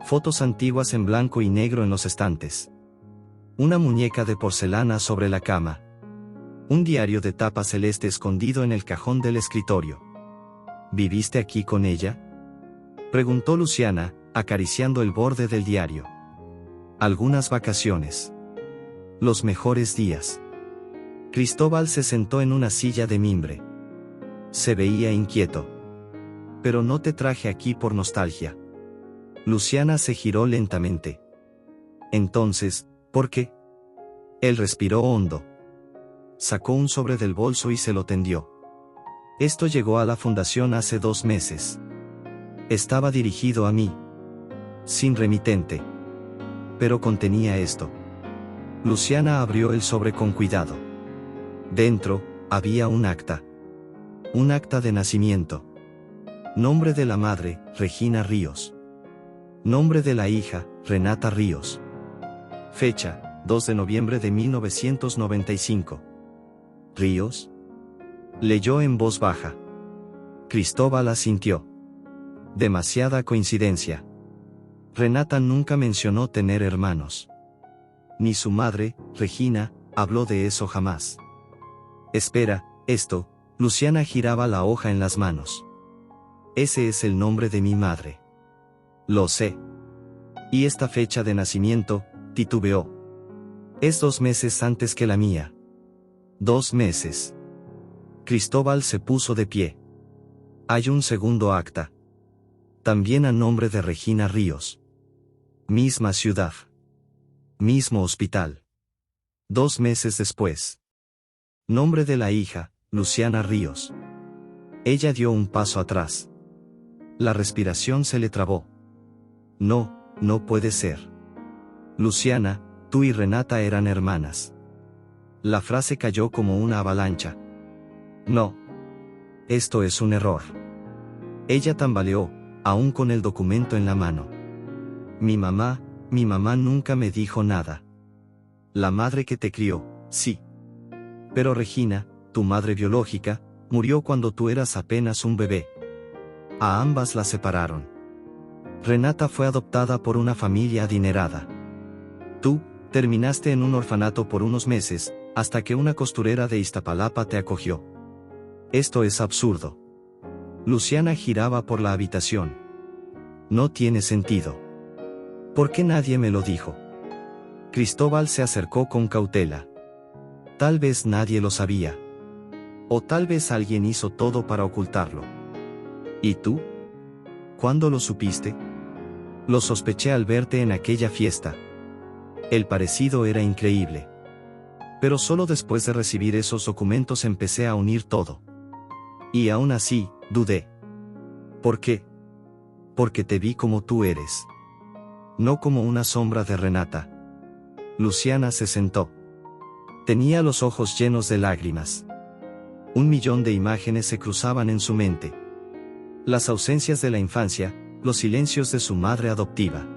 Fotos antiguas en blanco y negro en los estantes. Una muñeca de porcelana sobre la cama. Un diario de tapa celeste escondido en el cajón del escritorio. ¿Viviste aquí con ella?, preguntó Luciana, acariciando el borde del diario. Algunas vacaciones. Los mejores días. Cristóbal se sentó en una silla de mimbre. Se veía inquieto. Pero no te traje aquí por nostalgia. Luciana se giró lentamente. Entonces, ¿por qué? Él respiró hondo. Sacó un sobre del bolso y se lo tendió. Esto llegó a la fundación hace 2 meses. Estaba dirigido a mí. Sin remitente. Pero contenía esto. Luciana abrió el sobre con cuidado. Dentro, había un acta. Un acta de nacimiento. Nombre de la madre, Regina Ríos. Nombre de la hija, Renata Ríos. Fecha, 2 de noviembre de 1995. ¿Ríos? Leyó en voz baja. Cristóbal asintió. Demasiada coincidencia. Renata nunca mencionó tener hermanos. Ni su madre, Regina, habló de eso jamás. Espera, esto. Luciana giraba la hoja en las manos. Ese es el nombre de mi madre. Lo sé. Y esta fecha de nacimiento, titubeó. Es 2 meses antes que la mía. 2 meses. Cristóbal se puso de pie. Hay un segundo acta. También a nombre de Regina Ríos. Misma ciudad. Mismo hospital. 2 meses después. Nombre de la hija, Luciana Ríos. Ella dio un paso atrás. La respiración se le trabó. No, no puede ser. Luciana, tú y Renata eran hermanas. La frase cayó como una avalancha. No. Esto es un error. Ella tambaleó, aún con el documento en la mano. Mi mamá nunca me dijo nada. La madre que te crió, sí. Pero Regina, tu madre biológica, murió cuando tú eras apenas un bebé. A ambas las separaron. Renata fue adoptada por una familia adinerada. Tú, terminaste en un orfanato por unos meses, hasta que una costurera de Iztapalapa te acogió. Esto es absurdo. Luciana giraba por la habitación. No tiene sentido. ¿Por qué nadie me lo dijo? Cristóbal se acercó con cautela. Tal vez nadie lo sabía. O tal vez alguien hizo todo para ocultarlo. ¿Y tú? ¿Cuándo lo supiste? Lo sospeché al verte en aquella fiesta. El parecido era increíble. Pero solo después de recibir esos documentos empecé a unir todo. Y aún así, dudé. ¿Por qué? Porque te vi como tú eres. No como una sombra de Renata. Luciana se sentó. Tenía los ojos llenos de lágrimas. 1.000.000 de imágenes se cruzaban en su mente. Las ausencias de la infancia, los silencios de su madre adoptiva.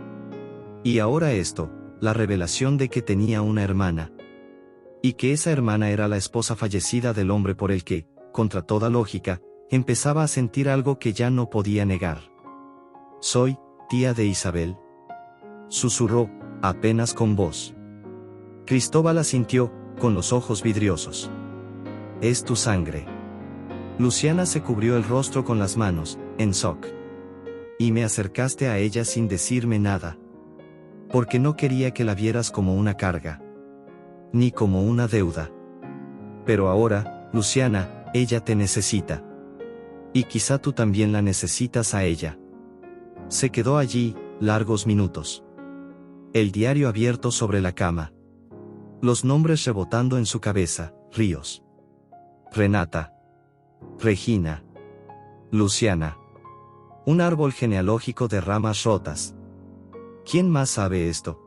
Y ahora esto, la revelación de que tenía una hermana. Y que esa hermana era la esposa fallecida del hombre por el que, contra toda lógica, empezaba a sentir algo que ya no podía negar. «Soy tía de Isabel», susurró, apenas con voz. Cristóbal asintió, con los ojos vidriosos. «Es tu sangre». Luciana se cubrió el rostro con las manos, en shock. «Y me acercaste a ella sin decirme nada. Porque no quería que la vieras como una carga. Ni como una deuda. Pero ahora, Luciana, ella te necesita. Y quizá tú también la necesitas a ella». Se quedó allí, largos minutos. El diario abierto sobre la cama. Los nombres rebotando en su cabeza: Ríos, Renata, Regina, Luciana. Un árbol genealógico de ramas rotas. ¿Quién más sabe esto?,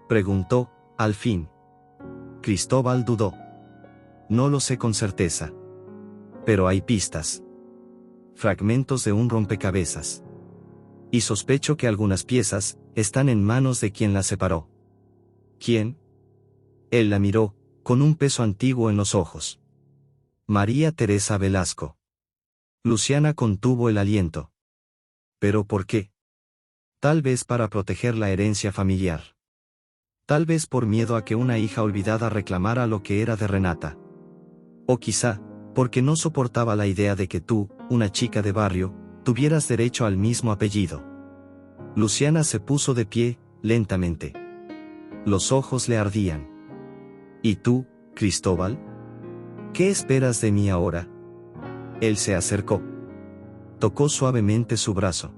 preguntó, al fin. Cristóbal dudó. No lo sé con certeza. Pero hay pistas. Fragmentos de un rompecabezas. Y sospecho que algunas piezas están en manos de quien las separó. ¿Quién? Él la miró, con un peso antiguo en los ojos. María Teresa Velasco. Luciana contuvo el aliento. ¿Pero por qué? Tal vez para proteger la herencia familiar. Tal vez por miedo a que una hija olvidada reclamara lo que era de Renata. O quizá, porque no soportaba la idea de que tú, una chica de barrio, tuvieras derecho al mismo apellido. Luciana se puso de pie, lentamente. Los ojos le ardían. ¿Y tú, Cristóbal? ¿Qué esperas de mí ahora? Él se acercó. Tocó suavemente su brazo.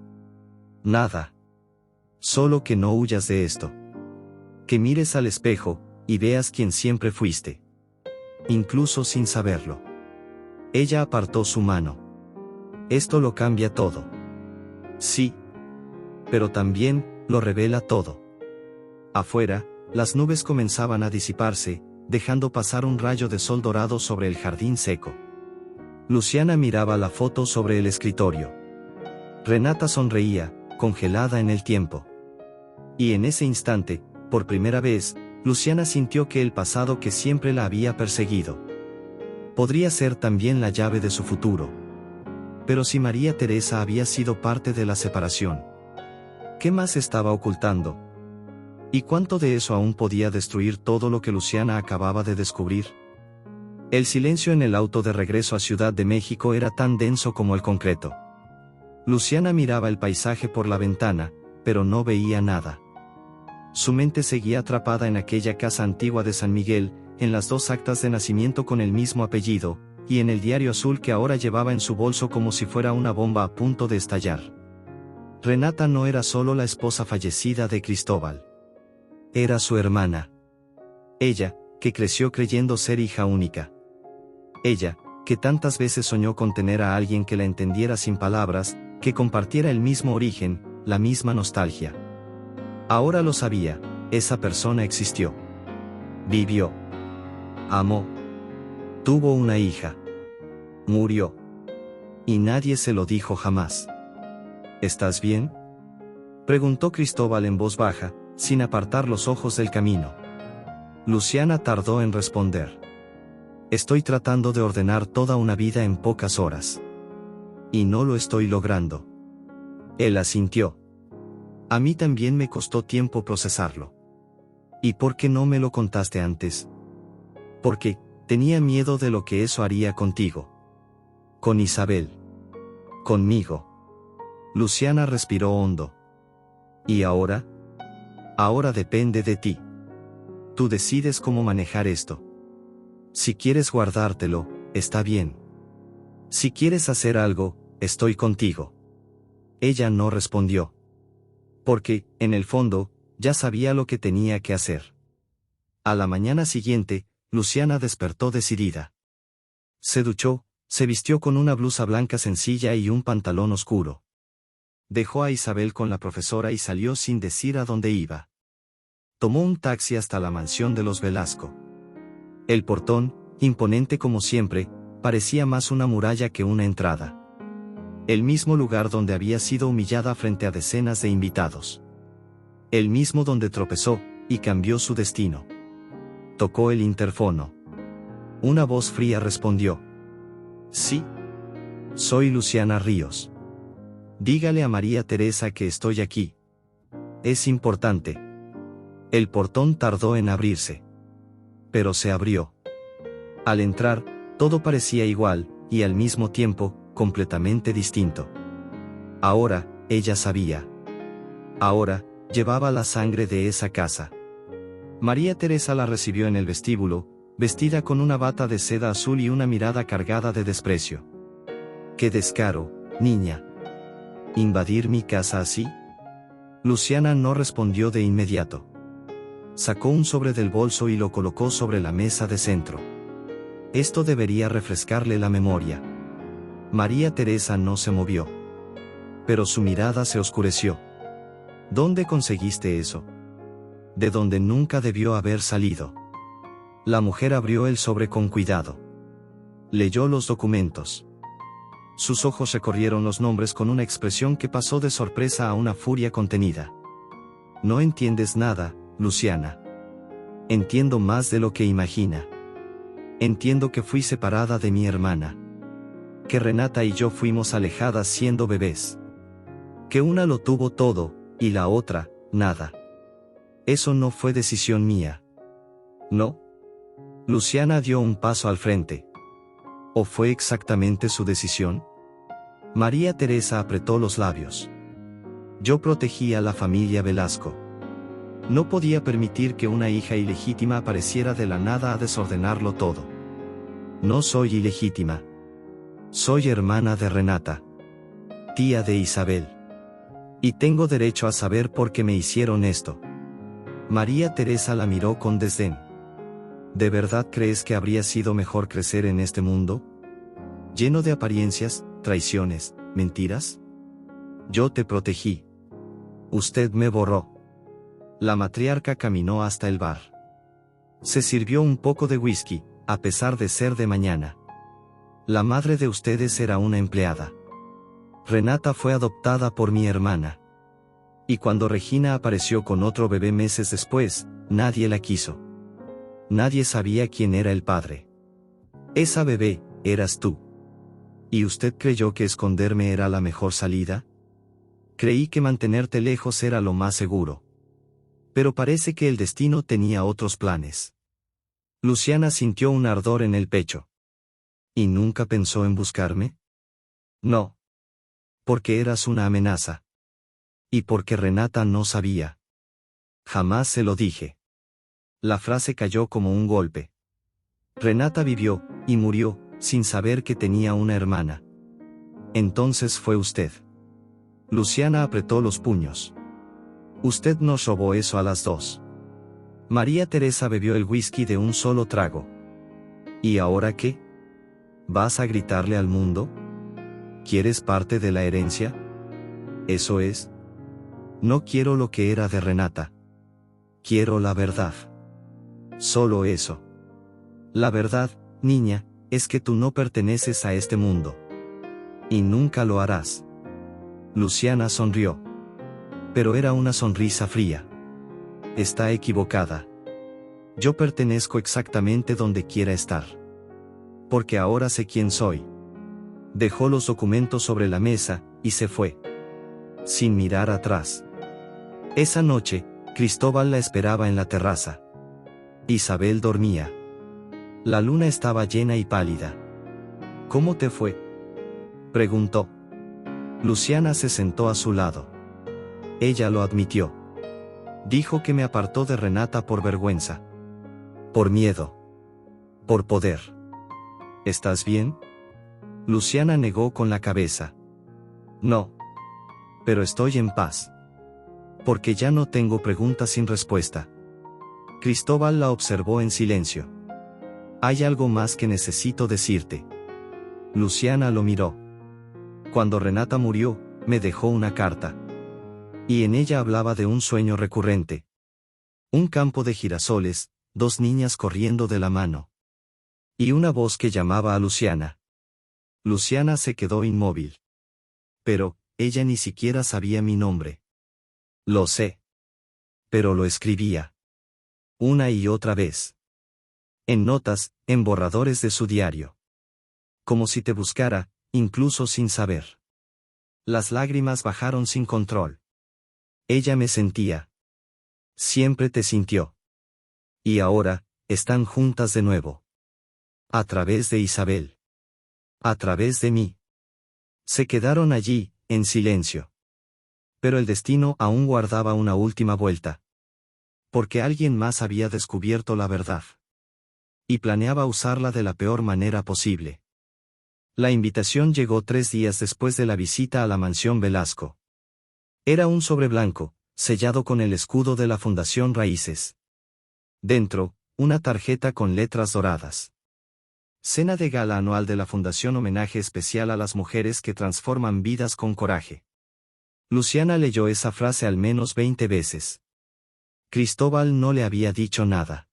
Nada. Solo que no huyas de esto. Que mires al espejo, y veas quién siempre fuiste. Incluso sin saberlo. Ella apartó su mano. Esto lo cambia todo. Sí. Pero también, lo revela todo. Afuera, las nubes comenzaban a disiparse, dejando pasar un rayo de sol dorado sobre el jardín seco. Luciana miraba la foto sobre el escritorio. Renata sonreía, congelada en el tiempo. Y en ese instante, por primera vez, Luciana sintió que el pasado que siempre la había perseguido podría ser también la llave de su futuro. Pero si María Teresa había sido parte de la separación, ¿qué más estaba ocultando? ¿Y cuánto de eso aún podía destruir todo lo que Luciana acababa de descubrir? El silencio en el auto de regreso a Ciudad de México era tan denso como el concreto. Luciana miraba el paisaje por la ventana, pero no veía nada. Su mente seguía atrapada en aquella casa antigua de San Miguel, en las 2 actas de nacimiento con el mismo apellido, y en el diario azul que ahora llevaba en su bolso como si fuera una bomba a punto de estallar. Renata no era solo la esposa fallecida de Cristóbal. Era su hermana. Ella, que creció creyendo ser hija única. Ella, que tantas veces soñó con tener a alguien que la entendiera sin palabras, que compartiera el mismo origen, la misma nostalgia. Ahora lo sabía, esa persona existió. Vivió. Amó. Tuvo una hija. Murió. Y nadie se lo dijo jamás. ¿Estás bien?, preguntó Cristóbal en voz baja, sin apartar los ojos del camino. Luciana tardó en responder. Estoy tratando de ordenar toda una vida en pocas horas. Y no lo estoy logrando. Él asintió. A mí también me costó tiempo procesarlo. ¿Y por qué no me lo contaste antes? Porque tenía miedo de lo que eso haría contigo. Con Isabel. Conmigo. Luciana respiró hondo. ¿Y ahora? Ahora depende de ti. Tú decides cómo manejar esto. Si quieres guardártelo, está bien. Si quieres hacer algo, estoy contigo. Ella no respondió. Porque, en el fondo, ya sabía lo que tenía que hacer. A la mañana siguiente, Luciana despertó decidida. Se duchó, se vistió con una blusa blanca sencilla y un pantalón oscuro. Dejó a Isabel con la profesora y salió sin decir a dónde iba. Tomó un taxi hasta la mansión de los Velasco. El portón, imponente como siempre, parecía más una muralla que una entrada. El mismo lugar donde había sido humillada frente a decenas de invitados. El mismo donde tropezó, y cambió su destino. Tocó el interfono. Una voz fría respondió. Sí. Soy Luciana Ríos. Dígale a María Teresa que estoy aquí. Es importante. El portón tardó en abrirse. Pero se abrió. Al entrar, todo parecía igual, y al mismo tiempo, completamente distinto. Ahora, ella sabía. Ahora, llevaba la sangre de esa casa. María Teresa la recibió en el vestíbulo, vestida con una bata de seda azul y una mirada cargada de desprecio. ¡Qué descaro, niña! ¿Invadir mi casa así? Luciana no respondió de inmediato. Sacó un sobre del bolso y lo colocó sobre la mesa de centro. Esto debería refrescarle la memoria. María Teresa no se movió. Pero su mirada se oscureció. ¿Dónde conseguiste eso? De donde nunca debió haber salido. La mujer abrió el sobre con cuidado. Leyó los documentos. Sus ojos recorrieron los nombres con una expresión que pasó de sorpresa a una furia contenida. No entiendes nada, Luciana. Entiendo más de lo que imagina. Entiendo que fui separada de mi hermana. Que Renata y yo fuimos alejadas siendo bebés. Que una lo tuvo todo, y la otra, nada. Eso no fue decisión mía. ¿No? Luciana dio un paso al frente. ¿O fue exactamente su decisión? María Teresa apretó los labios. Yo protegí a la familia Velasco. No podía permitir que una hija ilegítima apareciera de la nada a desordenarlo todo. No soy ilegítima. Soy hermana de Renata. Tía de Isabel. Y tengo derecho a saber por qué me hicieron esto. María Teresa la miró con desdén. ¿De verdad crees que habría sido mejor crecer en este mundo? Lleno de apariencias, traiciones, mentiras. Yo te protegí. Usted me borró. La matriarca caminó hasta el bar. Se sirvió un poco de whisky, a pesar de ser de mañana. La madre de ustedes era una empleada. Renata fue adoptada por mi hermana. Y cuando Regina apareció con otro bebé meses después, nadie la quiso. Nadie sabía quién era el padre. Esa bebé, eras tú. ¿Y usted creyó que esconderme era la mejor salida? Creí que mantenerte lejos era lo más seguro. Pero parece que el destino tenía otros planes. Luciana sintió un ardor en el pecho. ¿Y nunca pensó en buscarme? No. Porque eras una amenaza. Y porque Renata no sabía. Jamás se lo dije. La frase cayó como un golpe. Renata vivió, y murió, sin saber que tenía una hermana. Entonces fue usted. Luciana apretó los puños. Usted nos robó eso a las dos. María Teresa bebió el whisky de un solo trago. ¿Y ahora qué? ¿Vas a gritarle al mundo? ¿Quieres parte de la herencia? Eso es. No quiero lo que era de Renata. Quiero la verdad. Solo eso. La verdad, niña, es que tú no perteneces a este mundo. Y nunca lo harás. Luciana sonrió. Pero era una sonrisa fría. Está equivocada. Yo pertenezco exactamente donde quiera estar. Porque ahora sé quién soy. Dejó los documentos sobre la mesa, y se fue. Sin mirar atrás. Esa noche, Cristóbal la esperaba en la terraza. Isabel dormía. La luna estaba llena y pálida. ¿Cómo te fue?, preguntó. Luciana se sentó a su lado. Ella lo admitió. Dijo que me apartó de Renata por vergüenza. Por miedo. Por poder. ¿Estás bien? Luciana negó con la cabeza. No. Pero estoy en paz. Porque ya no tengo preguntas sin respuesta. Cristóbal la observó en silencio. Hay algo más que necesito decirte. Luciana lo miró. Cuando Renata murió, me dejó una carta. Y en ella hablaba de un sueño recurrente. Un campo de girasoles, dos niñas corriendo de la mano. Y una voz que llamaba a Luciana. Luciana se quedó inmóvil. Pero, ella ni siquiera sabía mi nombre. Lo sé. Pero lo escribía. Una y otra vez. En notas, en borradores de su diario. Como si te buscara, incluso sin saber. Las lágrimas bajaron sin control. Ella me sentía. Siempre te sintió. Y ahora, están juntas de nuevo. A través de Isabel. A través de mí. Se quedaron allí, en silencio. Pero el destino aún guardaba una última vuelta. Porque alguien más había descubierto la verdad. Y planeaba usarla de la peor manera posible. La invitación llegó 3 días después de la visita a la mansión Velasco. Era un sobre blanco, sellado con el escudo de la Fundación Raíces. Dentro, una tarjeta con letras doradas. Cena de gala anual de la Fundación, homenaje especial a las mujeres que transforman vidas con coraje. Luciana leyó esa frase al menos 20 veces. Cristóbal no le había dicho nada.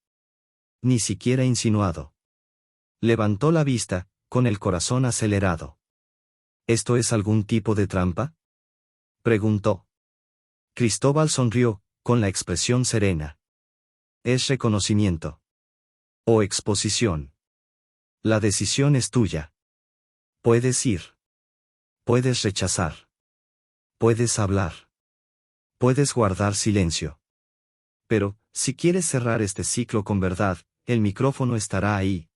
Ni siquiera insinuado. Levantó la vista, con el corazón acelerado. ¿Esto es algún tipo de trampa?, preguntó. Cristóbal sonrió, con la expresión serena. Es reconocimiento. O exposición. La decisión es tuya. Puedes ir. Puedes rechazar. Puedes hablar. Puedes guardar silencio. Pero, si quieres cerrar este ciclo con verdad, el micrófono estará ahí.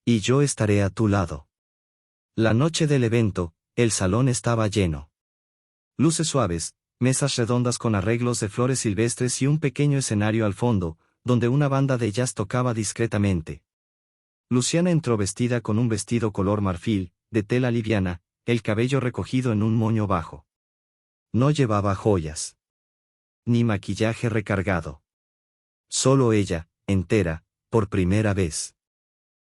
Y yo estaré a tu lado. La noche del evento, el salón estaba lleno. Luces suaves, mesas redondas con arreglos de flores silvestres y un pequeño escenario al fondo, donde una banda de jazz tocaba discretamente. Luciana entró vestida con un vestido color marfil, de tela liviana, el cabello recogido en un moño bajo. No llevaba joyas. Ni maquillaje recargado. Solo ella, entera, por primera vez.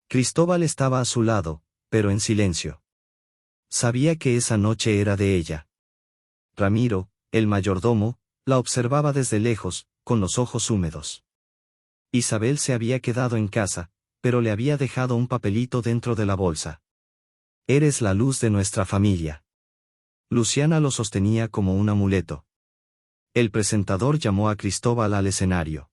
Cristóbal estaba a su lado, pero en silencio. Sabía que esa noche era de ella. Ramiro, el mayordomo, la observaba desde lejos, con los ojos húmedos. Isabel se había quedado en casa, pero le había dejado un papelito dentro de la bolsa. Eres la luz de nuestra familia. Luciana lo sostenía como un amuleto. El presentador llamó a Cristóbal al escenario.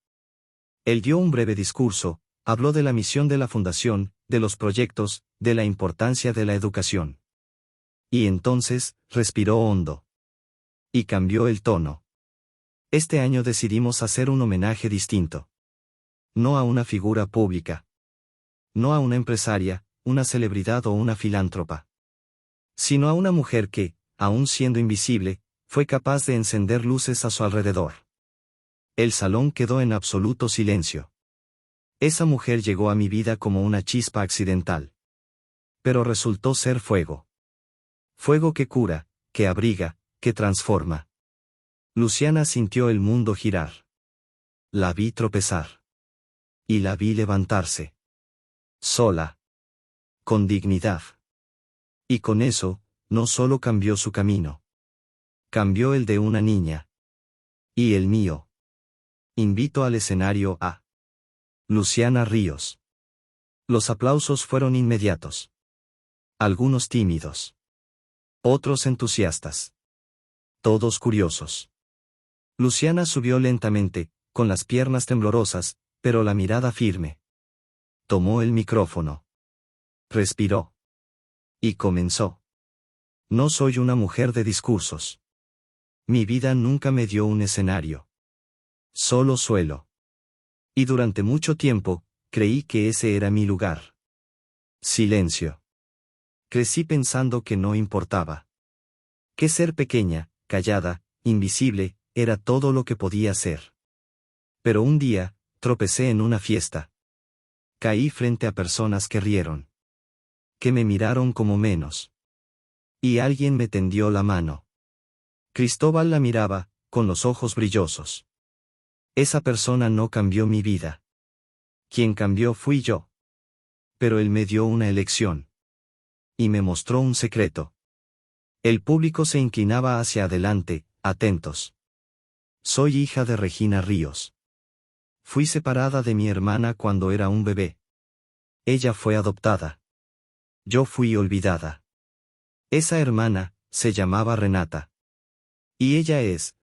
Él dio un breve discurso, habló de la misión de la fundación, de los proyectos, de la importancia de la educación. Y entonces, respiró hondo. Y cambió el tono. Este año decidimos hacer un homenaje distinto. No a una figura pública. No a una empresaria, una celebridad o una filántropa. Sino a una mujer que, aun siendo invisible, fue capaz de encender luces a su alrededor. El salón quedó en absoluto silencio. Esa mujer llegó a mi vida como una chispa accidental. Pero resultó ser fuego. Fuego que cura, que abriga, que transforma. Luciana sintió el mundo girar. La vi tropezar. Y la vi levantarse. Sola. Con dignidad. Y con eso, no solo cambió su camino. Cambió el de una niña. Y el mío. Invito al escenario a Luciana Ríos. Los aplausos fueron inmediatos. Algunos tímidos. Otros entusiastas. Todos curiosos. Luciana subió lentamente, con las piernas temblorosas, pero la mirada firme. Tomó el micrófono. Respiró. Y comenzó. No soy una mujer de discursos. Mi vida nunca me dio un escenario. Solo suelo. Y durante mucho tiempo, creí que ese era mi lugar. Silencio. Crecí pensando que no importaba. Que ser pequeña, callada, invisible, era todo lo que podía ser. Pero un día, tropecé en una fiesta. Caí frente a personas que rieron. Que me miraron como menos. Y alguien me tendió la mano. Cristóbal la miraba, con los ojos brillosos. Esa persona no cambió mi vida. Quien cambió fui yo. Pero él me dio una elección. Y me mostró un secreto. El público se inclinaba hacia adelante, atentos. Soy hija de Regina Ríos. Fui separada de mi hermana cuando era un bebé. Ella fue adoptada. Yo fui olvidada. Esa hermana, se llamaba Renata. Y ella es,